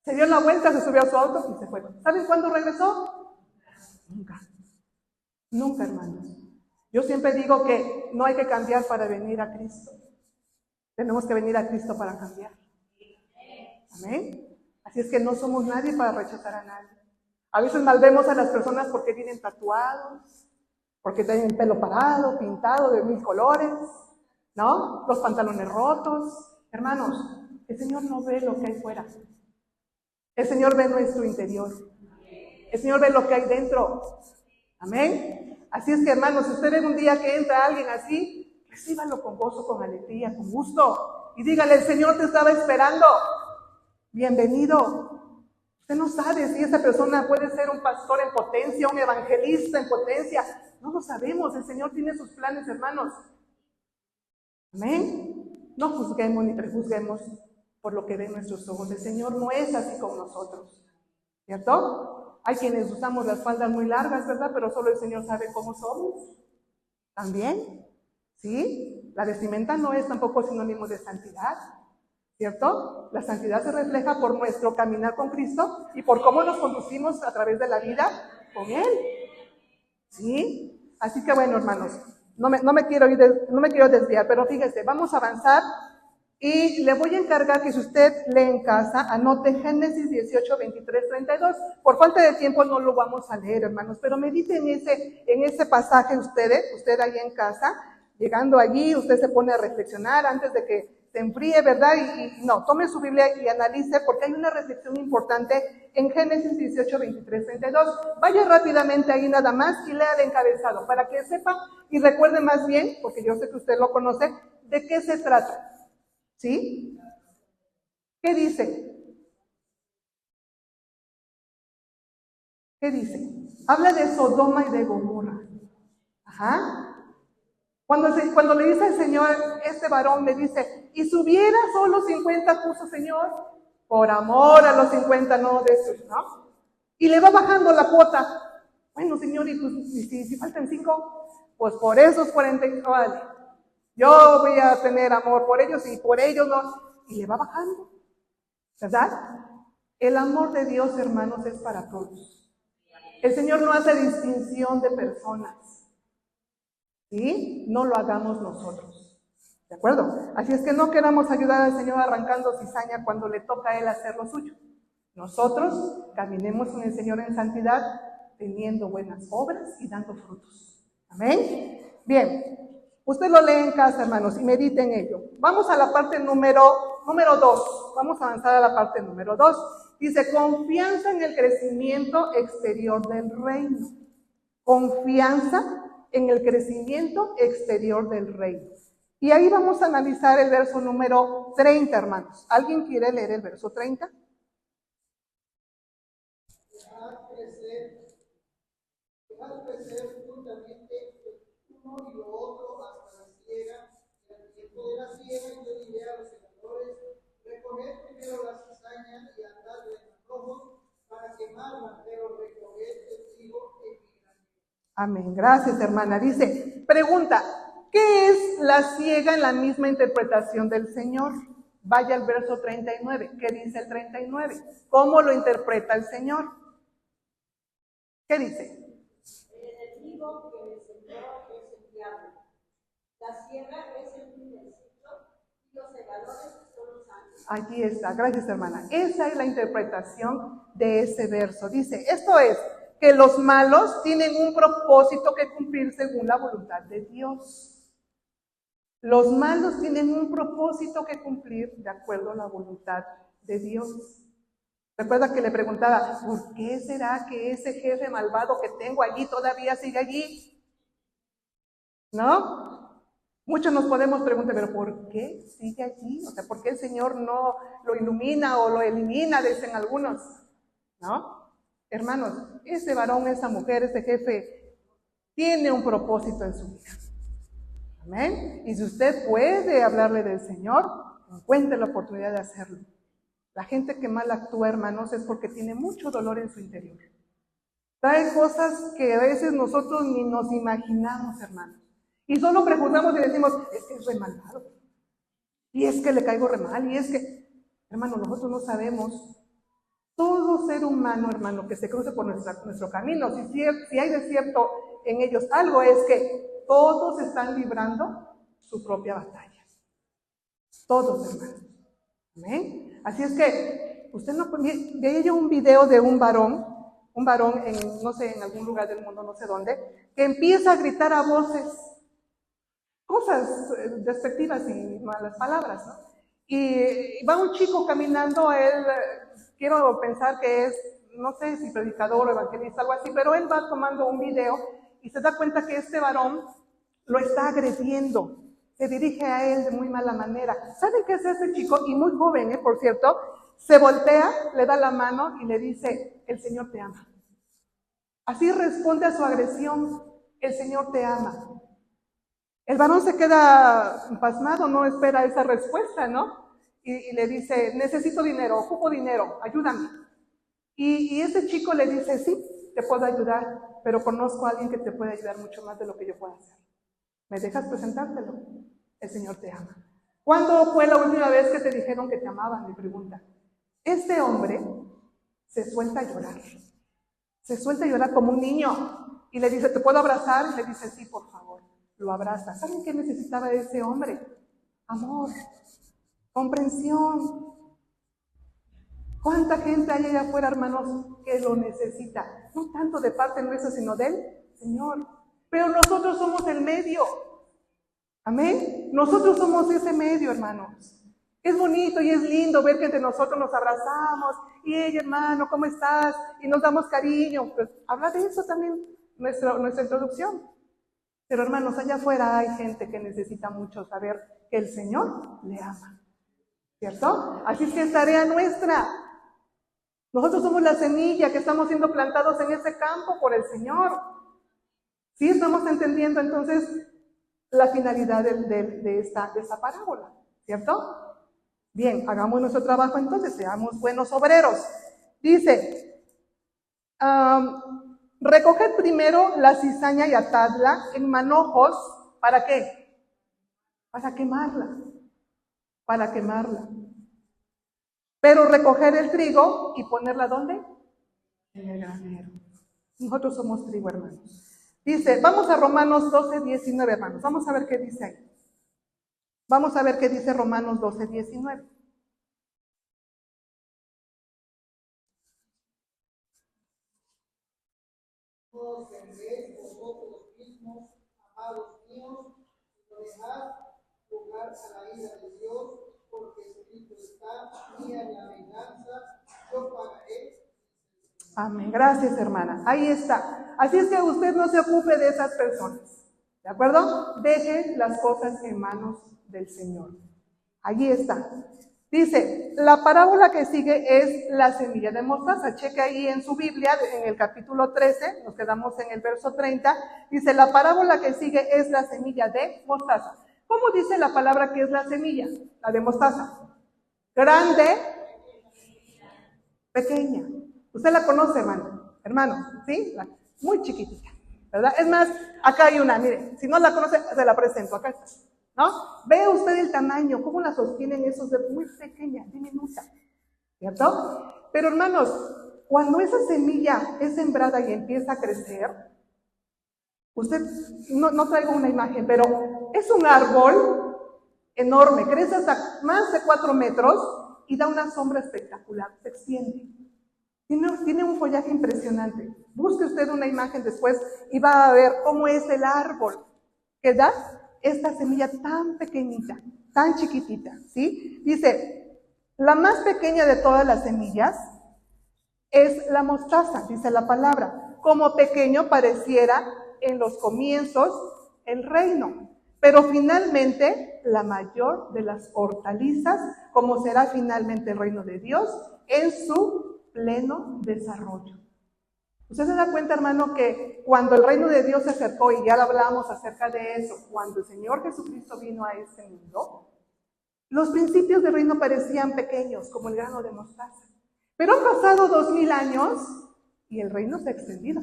[SPEAKER 1] Se dio la vuelta, se subió a su auto y se fue. ¿Saben cuándo regresó? Nunca. Nunca, hermanos. Yo siempre digo que no hay que cambiar para venir a Cristo. Tenemos que venir a Cristo para cambiar. Amén. Así es que no somos nadie para rechazar a nadie. A veces mal vemos a las personas porque vienen tatuados, porque tienen el pelo parado, pintado de 1000 colores, ¿no? Los pantalones rotos. Hermanos, el Señor no ve lo que hay fuera. El Señor ve nuestro interior. El Señor ve lo que hay dentro. Amén. Así es que, hermanos, si usted ve un día que entra alguien así, recíbalo con gozo, con alegría, con gusto. Y dígale, el Señor te estaba esperando. Bienvenido. Usted no sabe si esa persona puede ser un pastor en potencia, un evangelista en potencia. No lo sabemos. El Señor tiene sus planes, hermanos. Amén. No juzguemos ni prejuzguemos por lo que ven nuestros ojos. El Señor no es así con nosotros. ¿Cierto? Hay quienes usamos las faldas muy largas, ¿verdad? Pero solo el Señor sabe cómo somos. ¿También? ¿Sí? La vestimenta no es tampoco sinónimo de santidad. ¿Cierto? La santidad se refleja por nuestro caminar con Cristo y por cómo nos conducimos a través de la vida con Él. ¿Sí? Así que bueno, hermanos, no me quiero desviar, pero fíjese, vamos a avanzar y le voy a encargar que si usted lee en casa, anote Génesis 18, 23, 32. Por falta de tiempo no lo vamos a leer, hermanos, pero medite en ese pasaje usted ahí en casa. Llegando allí, usted se pone a reflexionar antes de que se enfríe, ¿verdad? Y tome su Biblia y analice, porque hay una reflexión importante en Génesis 18, 23, 32. Vaya rápidamente ahí nada más y lea el encabezado, para que sepa y recuerde más bien, porque yo sé que usted lo conoce, de qué se trata. ¿Sí? ¿Qué dice? ¿Qué dice? Habla de Sodoma y de Gomorra. Ajá. Cuando le dice al Señor, este varón le dice, y si hubiera solo 50 puso, Señor, por amor a los 50 no de esos, ¿no? Y le va bajando la cuota. Bueno, Señor, y pues, si faltan 5, pues por esos 40, vale. Yo voy a tener amor por ellos y por ellos no. Y le va bajando, ¿verdad? El amor de Dios, hermanos, es para todos. El Señor no hace distinción de personas. ¿Sí? No lo hagamos nosotros. ¿De acuerdo? Así es que no queramos ayudar al Señor arrancando cizaña cuando le toca a Él hacer lo suyo. Nosotros caminemos con el Señor en santidad, teniendo buenas obras y dando frutos. ¿Amén? Bien, usted lo lee en casa, hermanos, y medite en ello. Vamos a la parte número 2. Vamos a avanzar a la parte número 2. Dice, confianza en el crecimiento exterior del reino. Confianza en el crecimiento exterior del reino. Y ahí vamos a analizar el verso número 30, hermanos. ¿Alguien quiere leer el verso 30?
[SPEAKER 2] Dejad crecer juntamente uno y lo otro hasta la siega. En el tiempo de la siega, yo diré a los segadores, recoged primero la cizaña y atadla en manojos para quemarla, pero recoged el trigo en mi granero.
[SPEAKER 1] Amén. Gracias, hermana. Dice, pregunta, ¿qué es la siega en la misma interpretación del Señor? Vaya al verso 39. ¿Qué dice el 39? ¿Cómo lo interpreta el Señor? ¿Qué dice?
[SPEAKER 3] El enemigo que le sembró es el diablo. La siega es el primercito y los segadores son los ángeles.
[SPEAKER 1] Aquí está, gracias, hermana. Esa es la interpretación de ese verso. Dice, esto es, que los malos tienen un propósito que cumplir según la voluntad de Dios. Los malos tienen un propósito que cumplir de acuerdo a la voluntad de Dios. Recuerda que le preguntaba, ¿por qué será que ese jefe malvado que tengo allí todavía sigue allí? ¿No? Muchos nos podemos preguntar, ¿pero por qué sigue allí? O sea, ¿por qué el Señor no lo ilumina o lo elimina? Dicen algunos, ¿no? Hermanos, ese varón, esa mujer, ese jefe, tiene un propósito en su vida. Amén. Y si usted puede hablarle del Señor, encuentre la oportunidad de hacerlo. La gente que mal actúa, hermanos, es porque tiene mucho dolor en su interior. Trae cosas que a veces nosotros ni nos imaginamos, hermanos. Y solo prejuzgamos y decimos, es que es re malvado. Y es que le caigo re mal. Y es que, hermano, nosotros no sabemos. Todo ser humano, hermano, que se cruce por nuestro camino, si hay de cierto en ellos algo, es que todos están librando su propia batalla. Todos, hermanos. ¿Amén? Así es que, usted no veía yo un video de un varón en, no sé, en algún lugar del mundo, no sé dónde, que empieza a gritar a voces, cosas despectivas y malas palabras, ¿no? Y va un chico caminando, él, quiero pensar que es, no sé si predicador o evangelista, algo así, pero él va tomando un video y se da cuenta que este varón lo está agrediendo. Se dirige a él de muy mala manera. ¿Saben qué hace ese chico? Y muy joven, por cierto. Se voltea, le da la mano y le dice, el Señor te ama. Así responde a su agresión, el Señor te ama. El varón se queda pasmado, no espera esa respuesta, ¿no? Y le dice, necesito dinero, ocupo dinero, ayúdame. Y ese chico le dice, sí, te puedo ayudar, pero conozco a alguien que te puede ayudar mucho más de lo que yo pueda hacer. ¿Me dejas presentártelo? El Señor te ama. ¿Cuándo fue la última vez que te dijeron que te amaban? Me pregunta. Este hombre se suelta a llorar. Se suelta a llorar como un niño. Y le dice, ¿te puedo abrazar? Y le dice, sí, por favor. Lo abraza. ¿Saben qué necesitaba ese hombre? Amor. Comprensión. ¿Cuánta gente hay allá afuera, hermanos, que lo necesita? No tanto de parte nuestra, sino del Señor. Pero nosotros somos el medio. Amén. Nosotros somos ese medio, hermanos. Es bonito y es lindo ver que entre nosotros nos abrazamos. Y hey, hermano, ¿cómo estás? Y nos damos cariño. Pues habla de eso también nuestra introducción. Pero hermanos, allá afuera hay gente que necesita mucho saber que el Señor le ama. ¿Cierto? Así es que es tarea nuestra. Nosotros somos la semilla que estamos siendo plantados en ese campo por el Señor. ¿Sí estamos entendiendo entonces la finalidad de esta parábola? ¿Cierto? Bien, hagamos nuestro trabajo entonces, seamos buenos obreros. Dice, recoged primero la cizaña y atadla en manojos. ¿Para qué? Para quemarla. Para quemarla. Pero recoger el trigo y ponerla ¿dónde? En el granero. Nosotros somos trigo, hermanos. Dice, vamos a Romanos 12, 19, hermanos. Vamos a ver qué dice ahí. Vamos a ver qué dice Romanos 12, 19.
[SPEAKER 2] No os venguéis vosotros mismos, amados míos, sino dejad lugar a la ira de Dios, porque escrito está, mía es la venganza, yo pagaré.
[SPEAKER 1] Amén. Gracias, hermana. Ahí está. Así es que usted no se ocupe de esas personas. ¿De acuerdo? Deje las cosas en manos del Señor. Allí está. Dice, la parábola que sigue es la semilla de mostaza. Cheque ahí en su Biblia, en el capítulo 13, nos quedamos en el verso 30. Dice, la parábola que sigue es la semilla de mostaza. ¿Cómo dice la palabra que es la semilla? La de mostaza. Grande, pequeña. Usted la conoce, hermano, ¿sí? Muy chiquitita, ¿verdad? Es más, acá hay una, mire, si no la conoce, se la presento, acá está, ¿no? Ve usted el tamaño, cómo la sostienen esos de muy pequeña, diminuta, ¿cierto? Pero hermanos, cuando esa semilla es sembrada y empieza a crecer, usted, no traigo una imagen, pero es un árbol enorme, crece hasta más de 4 metros y da una sombra espectacular, se extiende. Tiene un follaje impresionante. Busque usted una imagen después y va a ver cómo es el árbol que da esta semilla tan pequeñita, tan chiquitita, ¿sí? Dice, la más pequeña de todas las semillas es la mostaza, dice la palabra. Como pequeño pareciera en los comienzos el reino, pero finalmente la mayor de las hortalizas, como será finalmente el reino de Dios en su pleno desarrollo. Usted se da cuenta, hermano, que cuando el reino de Dios se acercó, y ya hablábamos acerca de eso, cuando el Señor Jesucristo vino a este mundo, los principios del reino parecían pequeños, como el grano de mostaza. Pero han pasado 2000 años y el reino se ha extendido.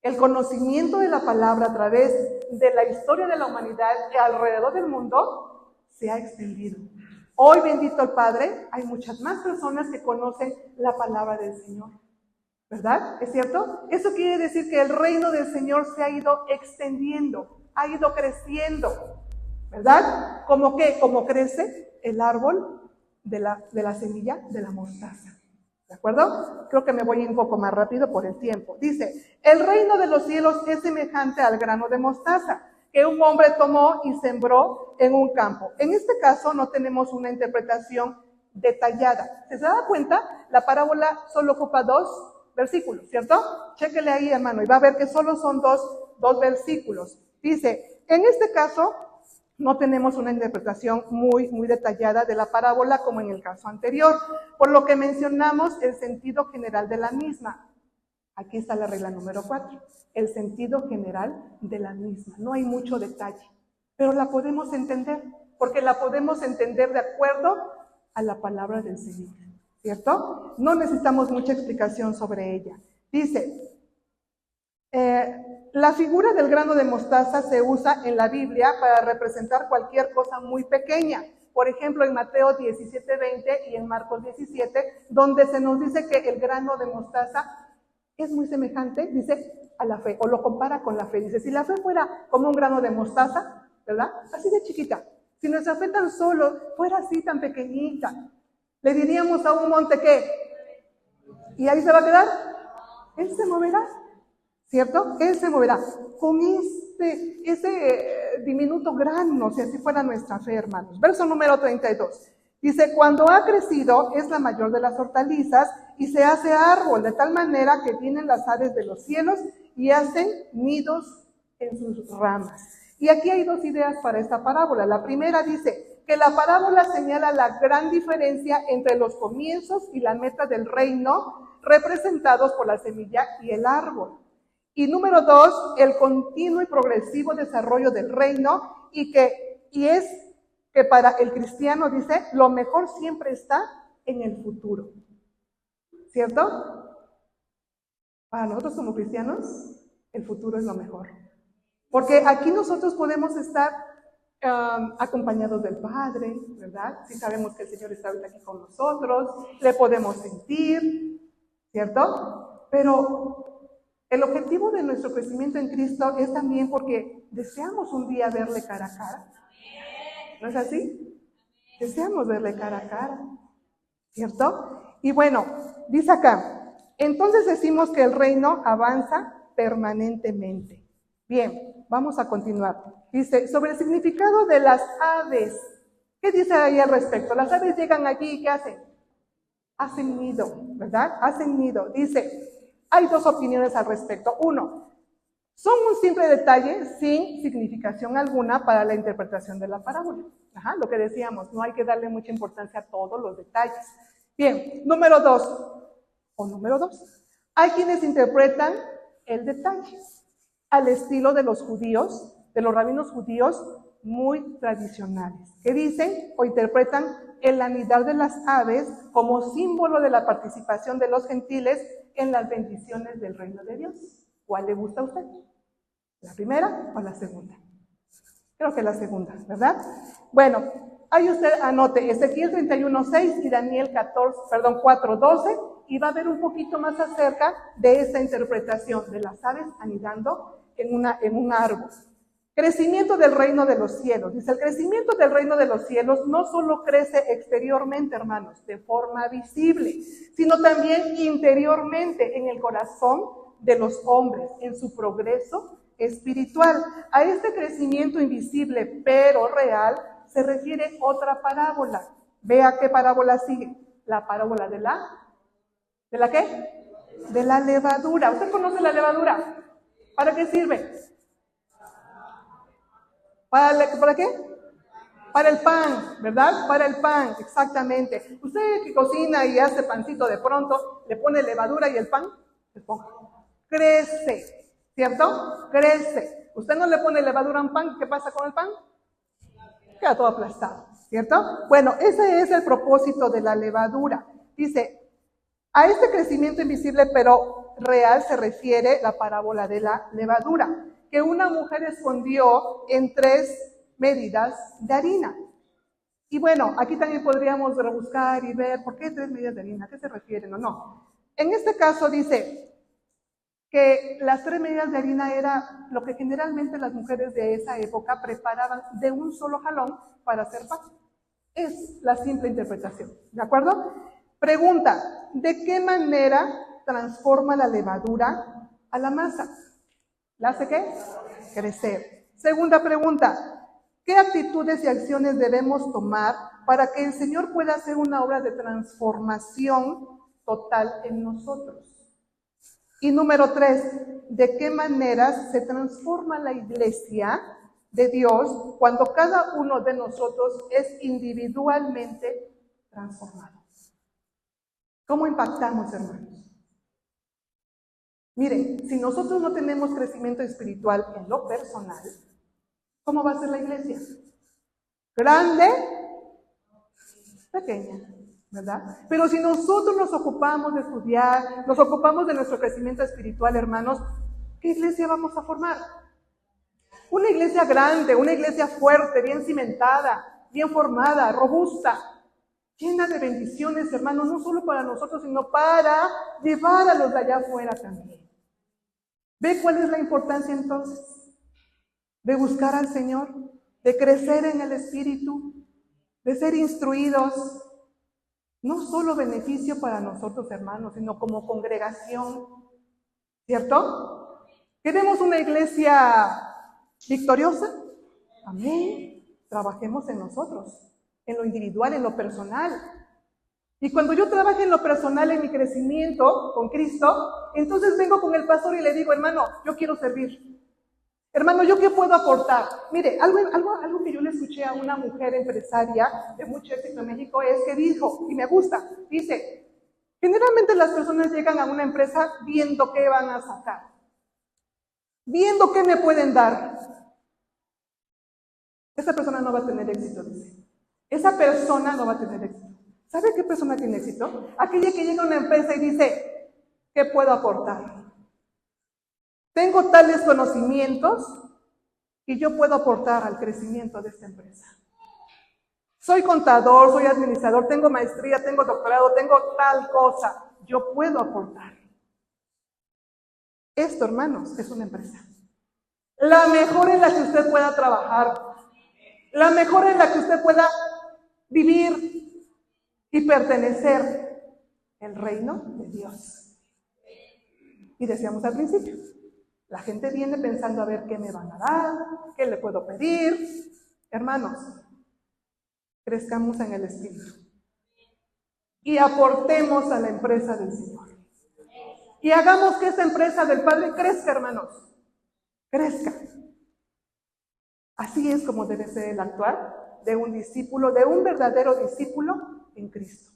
[SPEAKER 1] El conocimiento de la palabra a través de la historia de la humanidad alrededor del mundo se ha extendido. Hoy, bendito el Padre, hay muchas más personas que conocen la palabra del Señor, ¿verdad? ¿Es cierto? Eso quiere decir que el reino del Señor se ha ido extendiendo, ha ido creciendo, ¿verdad? ¿Cómo qué? Como crece el árbol de la semilla de la mostaza, ¿de acuerdo? Creo que me voy un poco más rápido por el tiempo. Dice, el reino de los cielos es semejante al grano de mostaza, que un hombre tomó y sembró en un campo. En este caso no tenemos una interpretación detallada. ¿Se da cuenta? La parábola solo ocupa 2 versículos, ¿cierto? Chéquele ahí, hermano, y va a ver que solo son dos versículos. Dice, en este caso no tenemos una interpretación muy detallada de la parábola como en el caso anterior, por lo que mencionamos el sentido general de la misma. Aquí está la regla número 4. El sentido general de la misma. No hay mucho detalle, pero la podemos entender, porque la podemos entender de acuerdo a la palabra del Señor, ¿cierto? No necesitamos mucha explicación sobre ella. Dice, la figura del grano de mostaza se usa en la Biblia para representar cualquier cosa muy pequeña. Por ejemplo, en Mateo 17:20 y en Marcos 17, donde se nos dice que el grano de mostaza es muy semejante, dice, a la fe, o lo compara con la fe. Dice, si la fe fuera como un grano de mostaza, ¿verdad? Así de chiquita. Si nuestra fe tan solo fuera así, tan pequeñita, le diríamos a un monte que, ¿y ahí se va a quedar? Él se moverá, ¿cierto? Él se moverá. Con ese diminuto grano, si así fuera nuestra fe, hermanos. Verso número 32. Dice, cuando ha crecido, es la mayor de las hortalizas y se hace árbol, de tal manera que vienen las aves de los cielos y hacen nidos en sus ramas. Y aquí hay 2 ideas para esta parábola. La primera dice que la parábola señala la gran diferencia entre los comienzos y la meta del reino, representados por la semilla y el árbol. Y número 2, el continuo y progresivo desarrollo del reino y es que para el cristiano, dice, lo mejor siempre está en el futuro. ¿Cierto? Para nosotros como cristianos, el futuro es lo mejor. Porque aquí nosotros podemos estar acompañados del Padre, ¿verdad? Si sabemos que el Señor está aquí con nosotros, le podemos sentir, ¿cierto? Pero El objetivo de nuestro crecimiento en Cristo es también porque deseamos un día verle cara a cara. ¿No es así? Deseamos verle cara a cara, ¿cierto? Y bueno, dice acá, entonces decimos que el reino avanza permanentemente. Bien, vamos a continuar. Dice, sobre el significado de las aves. ¿Qué dice ahí al respecto? Las aves llegan aquí y ¿qué hacen? Hacen nido, ¿verdad? Hacen nido. Dice, hay dos opiniones al respecto. Uno, son un simple detalle sin significación alguna para la interpretación de la parábola. Ajá, lo que decíamos, no hay que darle mucha importancia a todos los detalles. Bien, número dos, hay quienes interpretan el detalle al estilo de los judíos, de los rabinos judíos muy tradicionales, que dicen o interpretan el anidar de las aves como símbolo de la participación de los gentiles en las bendiciones del reino de Dios. ¿Cuál le gusta a usted? ¿La primera o la segunda? Creo que la segunda, ¿verdad? Bueno, ahí usted anote Ezequiel 31:6 y Daniel 4:12 y va a ver un poquito más acerca de esta interpretación de las aves anidando en un árbol. Crecimiento del reino de los cielos. Dice, el crecimiento del reino de los cielos no solo crece exteriormente, hermanos, de forma visible, sino también interiormente en el corazón de los hombres, en su progreso espiritual. A este crecimiento invisible pero real se refiere otra parábola. Vea qué parábola sigue. La parábola ¿de la qué? De la levadura. ¿Usted conoce la levadura? ¿Para qué sirve? ¿Para qué? Para el pan, ¿verdad? Para el pan, exactamente. Usted que cocina y hace pancito de pronto, le pone levadura y el pan se esponja. Crece, ¿cierto? Crece. Usted no le pone levadura a un pan, ¿qué pasa con el pan? Queda todo aplastado, ¿cierto? Bueno, ese es el propósito de la levadura. Dice, a este crecimiento invisible pero real se refiere la parábola de la levadura, que una mujer escondió en 3 medidas de harina. Y bueno, aquí también podríamos rebuscar y ver por qué 3 medidas de harina, ¿a qué se refieren o no? En este caso dice que las 3 medidas de harina era lo que generalmente las mujeres de esa época preparaban de un solo jalón para hacer pan. Es la simple interpretación, ¿de acuerdo? Pregunta, ¿de qué manera transforma la levadura a la masa? ¿La hace qué? Crecer. Segunda pregunta, ¿qué actitudes y acciones debemos tomar para que el Señor pueda hacer una obra de transformación total en nosotros? Y número 3, ¿de qué manera se transforma la iglesia de Dios cuando cada uno de nosotros es individualmente transformado? ¿Cómo impactamos, hermanos? Miren, si nosotros no tenemos crecimiento espiritual en lo personal, ¿cómo va a ser la iglesia? ¿Grande? Pequeña, ¿verdad? Pero si nosotros nos ocupamos de estudiar, nos ocupamos de nuestro crecimiento espiritual, hermanos, ¿qué iglesia vamos a formar? Una iglesia grande, una iglesia fuerte, bien cimentada, bien formada, robusta, llena de bendiciones, hermanos, no solo para nosotros, sino para llevar a los de allá afuera también. ¿Ve cuál es la importancia entonces? De buscar al Señor, de crecer en el Espíritu, de ser instruidos, no solo beneficio para nosotros, hermanos, sino como congregación, ¿cierto? ¿Queremos una iglesia victoriosa? Amén. Trabajemos en nosotros, en lo individual, en lo personal. Y cuando yo trabaje en lo personal, en mi crecimiento con Cristo, entonces vengo con el pastor y le digo, hermano, yo quiero servir. Hermano, ¿yo qué puedo aportar? Mire, algo que yo le escuché a una mujer empresaria de mucho éxito en México es que dijo, y me gusta, dice, generalmente las personas llegan a una empresa viendo qué van a sacar, viendo qué me pueden dar. Esa persona no va a tener éxito, dice. Esa persona no va a tener éxito. ¿Sabe qué persona tiene éxito? Aquella que llega a una empresa y dice, ¿qué puedo aportar? Tengo tales conocimientos y yo puedo aportar al crecimiento de esta empresa. Soy contador, soy administrador, tengo maestría, tengo doctorado, tengo tal cosa. Yo puedo aportar. Esto, hermanos, es una empresa. La mejor en la que usted pueda trabajar. La mejor en la que usted pueda vivir y pertenecer al reino de Dios. Y decíamos al principio, la gente viene pensando a ver qué me van a dar, qué le puedo pedir. Hermanos, crezcamos en el Espíritu y aportemos a la empresa del Señor. Y hagamos que esta empresa del Padre crezca, hermanos. Crezca. Así es como debe ser el actuar de un discípulo, de un verdadero discípulo en Cristo.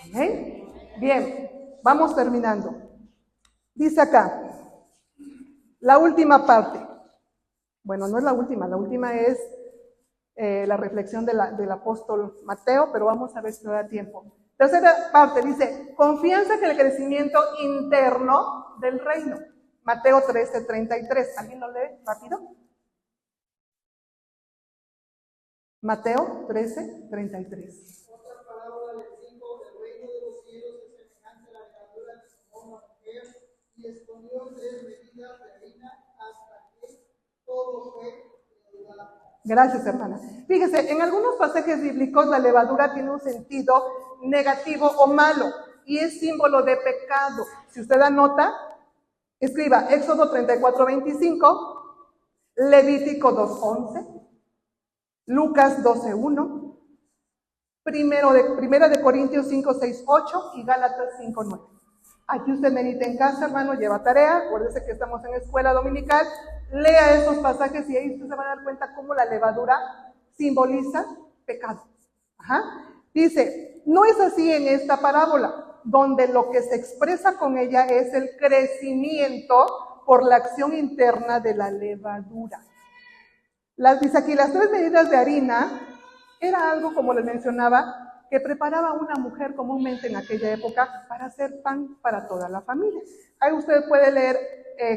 [SPEAKER 1] ¿Amén? Bien, vamos terminando. Dice acá, la última parte. Bueno, no es la última es la reflexión del apóstol Mateo, pero vamos a ver si nos da tiempo. Tercera parte dice, confianza en el crecimiento interno del reino. Mateo 13:33. ¿Alguien lo lee rápido? Mateo 13:33.
[SPEAKER 2] Otra parábola les dijo, el reino de los cielos es semejante a la levadura que tomó una mujer y escondió en 3 medidas de harina hasta que todo fue leudado.
[SPEAKER 1] Gracias, hermana. Fíjese, en algunos pasajes bíblicos la levadura tiene un sentido negativo o malo y es símbolo de pecado. Si usted anota, escriba Éxodo 34:25, Levítico 2:11, Lucas 12:1, Primera de Corintios 5:6-8 y Gálatas 5:9. Aquí usted medita en casa, hermano, lleva tarea, acuérdese que estamos en escuela dominical, lea esos pasajes y ahí usted se va a dar cuenta cómo la levadura simboliza pecado. Dice, no es así en esta parábola, donde lo que se expresa con ella es el crecimiento por la acción interna de la levadura. Dice aquí, las 3 medidas de harina era algo, como les mencionaba, que preparaba una mujer comúnmente en aquella época para hacer pan para toda la familia. Ahí usted puede leer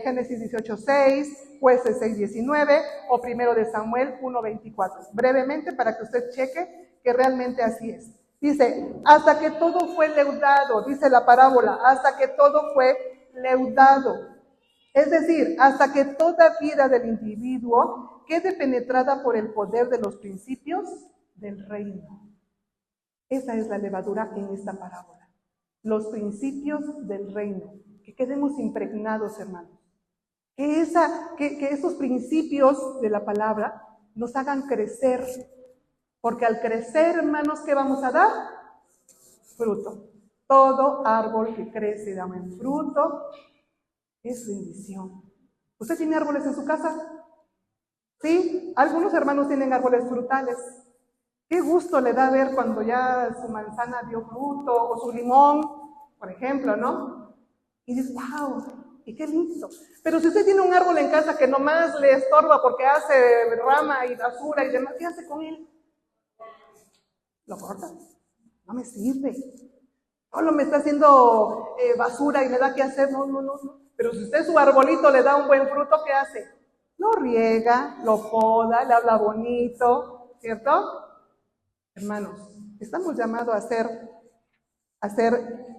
[SPEAKER 1] Génesis 18:6, Jueces 6:19 o 1 de Samuel 1:24. Brevemente para que usted cheque que realmente así es. Dice, hasta que todo fue leudado, dice la parábola, hasta que todo fue leudado. Es decir, hasta que toda vida del individuo quede penetrada por el poder de los principios del reino. Esa es la levadura en esta parábola. Los principios del reino. Que quedemos impregnados, hermanos. Que esos principios de la palabra nos hagan crecer. Porque al crecer, hermanos, ¿qué vamos a dar? Fruto. Todo árbol que crece y da buen fruto es bendición. ¿Usted tiene árboles en su casa? ¿Sí? Algunos hermanos tienen árboles frutales. Qué gusto le da ver cuando ya su manzana dio fruto o su limón, por ejemplo, ¿no? Y dices, wow, y qué lindo. Pero si usted tiene un árbol en casa que nomás le estorba porque hace rama y basura y demás, ¿qué hace con él? Lo corta. No me sirve. Solo me está haciendo basura y me da que hacer. No. Pero si usted su arbolito le da un buen fruto, ¿qué hace? Lo riega, lo poda, le habla bonito, ¿cierto? Hermanos, estamos llamados a ser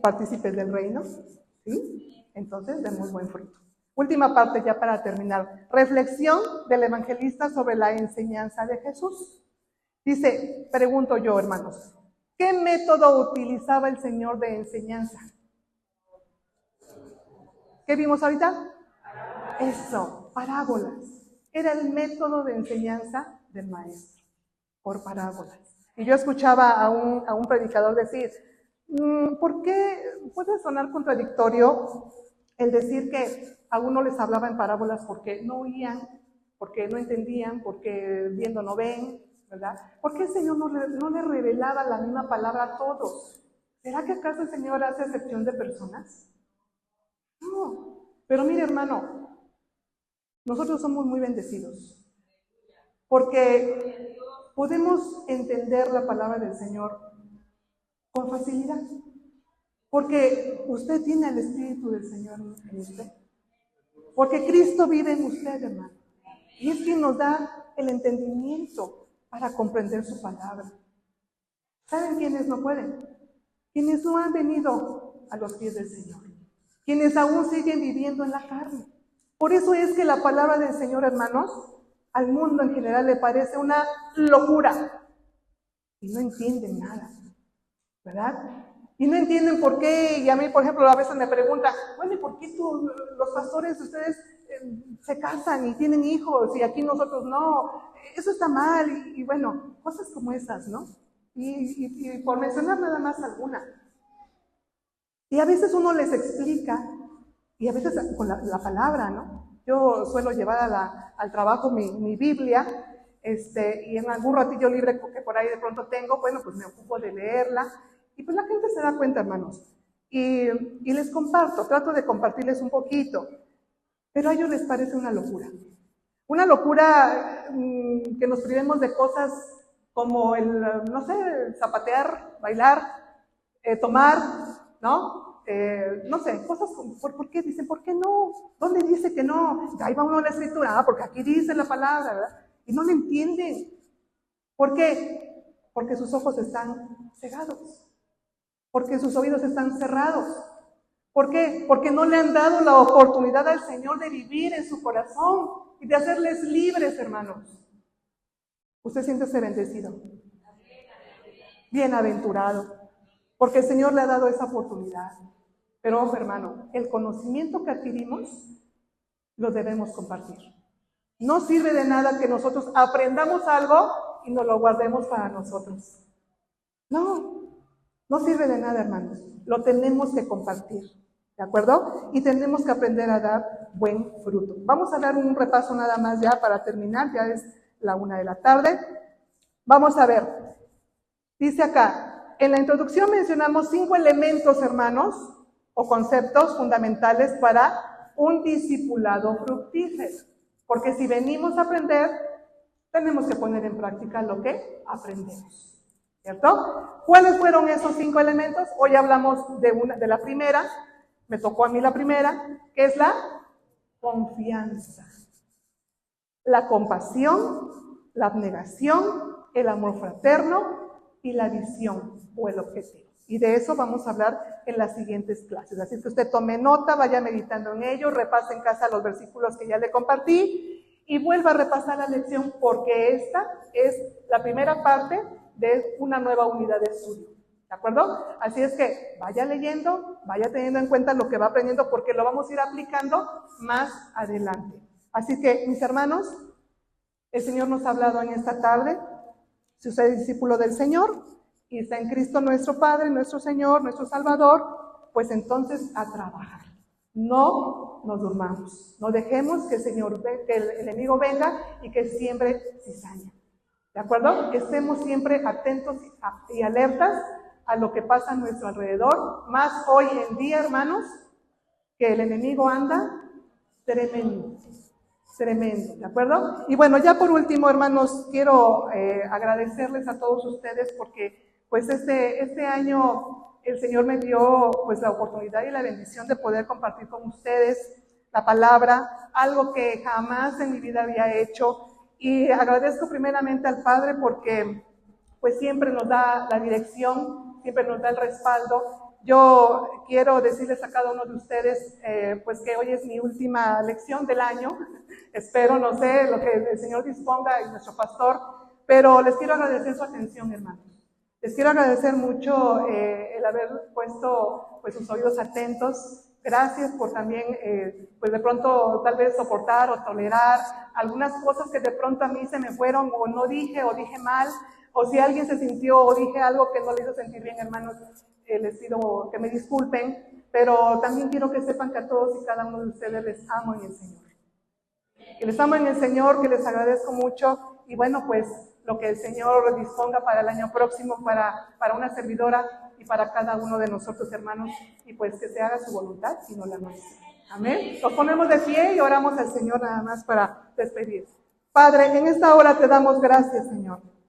[SPEAKER 1] partícipes del reino, ¿sí? Entonces, demos buen fruto. Última parte ya para terminar. Reflexión del evangelista sobre la enseñanza de Jesús. Dice, pregunto yo, hermanos, ¿qué método utilizaba el Señor de enseñanza? ¿Qué vimos ahorita? Eso, parábolas. Era el método de enseñanza del maestro, por parábolas. Y yo escuchaba a un predicador decir, ¿por qué puede sonar contradictorio el decir que a uno les hablaba en parábolas porque no oían, porque no entendían, porque viendo no ven, ¿verdad? ¿Por qué el Señor no le revelaba la misma palabra a todos? ¿Será que acaso el Señor hace excepción de personas? No. Pero mire, hermano, nosotros somos muy bendecidos porque podemos entender la palabra del Señor con facilidad. Porque usted tiene el Espíritu del Señor en usted. Porque Cristo vive en usted, hermano. Y es quien nos da el entendimiento para comprender su palabra. ¿Saben quiénes no pueden? Quienes no han venido a los pies del Señor. quienes aún siguen viviendo en la carne. Por eso es que la palabra del Señor, hermanos, al mundo en general le parece una locura. Y no entienden nada, ¿verdad? Y no entienden por qué, y a mí, por ejemplo, a veces me preguntan, bueno, ¿y por qué los pastores, ustedes se casan y tienen hijos y aquí nosotros no? Eso está mal, y bueno, cosas como esas, ¿no? Y por mencionar nada más alguna. Y a veces uno les explica, y a veces con la palabra, ¿no? Yo suelo llevar al trabajo mi Biblia, y en algún ratillo libre que por ahí de pronto tengo, bueno, pues me ocupo de leerla, y pues la gente se da cuenta, hermanos. Y les comparto, trato de compartirles un poquito, pero a ellos les parece una locura. Una locura que nos privemos de cosas como no sé, zapatear, bailar, tomar, ¿no? No sé, cosas como, ¿por qué? Dicen, ¿por qué no? ¿Dónde dice que no? Ahí va uno a la escritura, porque aquí dice la palabra, ¿verdad? Y no le entienden. ¿Por qué? Porque sus ojos están cegados. Porque sus oídos están cerrados. ¿Por qué? Porque no le han dado la oportunidad al Señor de vivir en su corazón y de hacerles libres, hermanos. Usted siéntese bendecido, bienaventurado, porque el Señor le ha dado esa oportunidad. Pero ojo, hermano, el conocimiento que adquirimos lo debemos compartir. No sirve de nada que nosotros aprendamos algo y nos lo guardemos para nosotros. No sirve de nada, hermanos. Lo tenemos que compartir, ¿de acuerdo? Y tenemos que aprender a dar buen fruto. Vamos a dar un repaso nada más ya para terminar, ya es la 1 de la tarde. Vamos a ver, dice acá, en la introducción mencionamos 5 elementos, hermanos, o conceptos fundamentales para un discipulado fructífero. Porque si venimos a aprender, tenemos que poner en práctica lo que aprendemos. ¿Cierto? ¿Cuáles fueron esos 5 elementos? Hoy hablamos de la primera, me tocó a mí la primera, que es la confianza, la compasión, la abnegación, el amor fraterno y la visión o el objetivo. Y de eso vamos a hablar en las siguientes clases. Así que usted tome nota, vaya meditando en ello, repase en casa los versículos que ya le compartí y vuelva a repasar la lección porque esta es la primera parte de una nueva unidad de estudio. ¿De acuerdo? Así es que vaya leyendo, vaya teniendo en cuenta lo que va aprendiendo porque lo vamos a ir aplicando más adelante. Así que, mis hermanos, el Señor nos ha hablado en esta tarde. Si usted es discípulo del Señor y está en Cristo nuestro Padre, nuestro Señor, nuestro Salvador, pues entonces a trabajar. No nos durmamos. No dejemos que el enemigo venga y que siembre cizaña. ¿De acuerdo? Que estemos siempre atentos y alertas a lo que pasa a nuestro alrededor, más hoy en día, hermanos, que el enemigo anda tremendo, ¿de acuerdo? Y bueno, ya por último, hermanos, quiero agradecerles a todos ustedes porque pues este año el Señor me dio pues la oportunidad y la bendición de poder compartir con ustedes la palabra, algo que jamás en mi vida había hecho. Y agradezco primeramente al Padre porque pues siempre nos da la dirección, siempre nos da el respaldo. Yo quiero decirles a cada uno de ustedes pues que hoy es mi última lección del año. Espero, no sé, lo que el Señor disponga y nuestro pastor, pero les quiero agradecer su atención, hermanos. Les quiero agradecer mucho el haber puesto pues sus oídos atentos. Gracias por también, pues de pronto tal vez soportar o tolerar algunas cosas que de pronto a mí se me fueron o no dije o dije mal, o si alguien se sintió o dije algo que no le hizo sentir bien, hermanos, les pido que me disculpen, pero también quiero que sepan que a todos y cada uno de ustedes les amo en el Señor. Que les amo en el Señor, que les agradezco mucho y bueno, pues lo que el Señor disponga para el año próximo, para una servidora y para cada uno de nosotros, hermanos, y pues que se haga su voluntad y no la nuestra. Amén. Nos ponemos de pie y oramos al Señor nada más para despedir. Padre, en esta hora te damos gracias, Señor.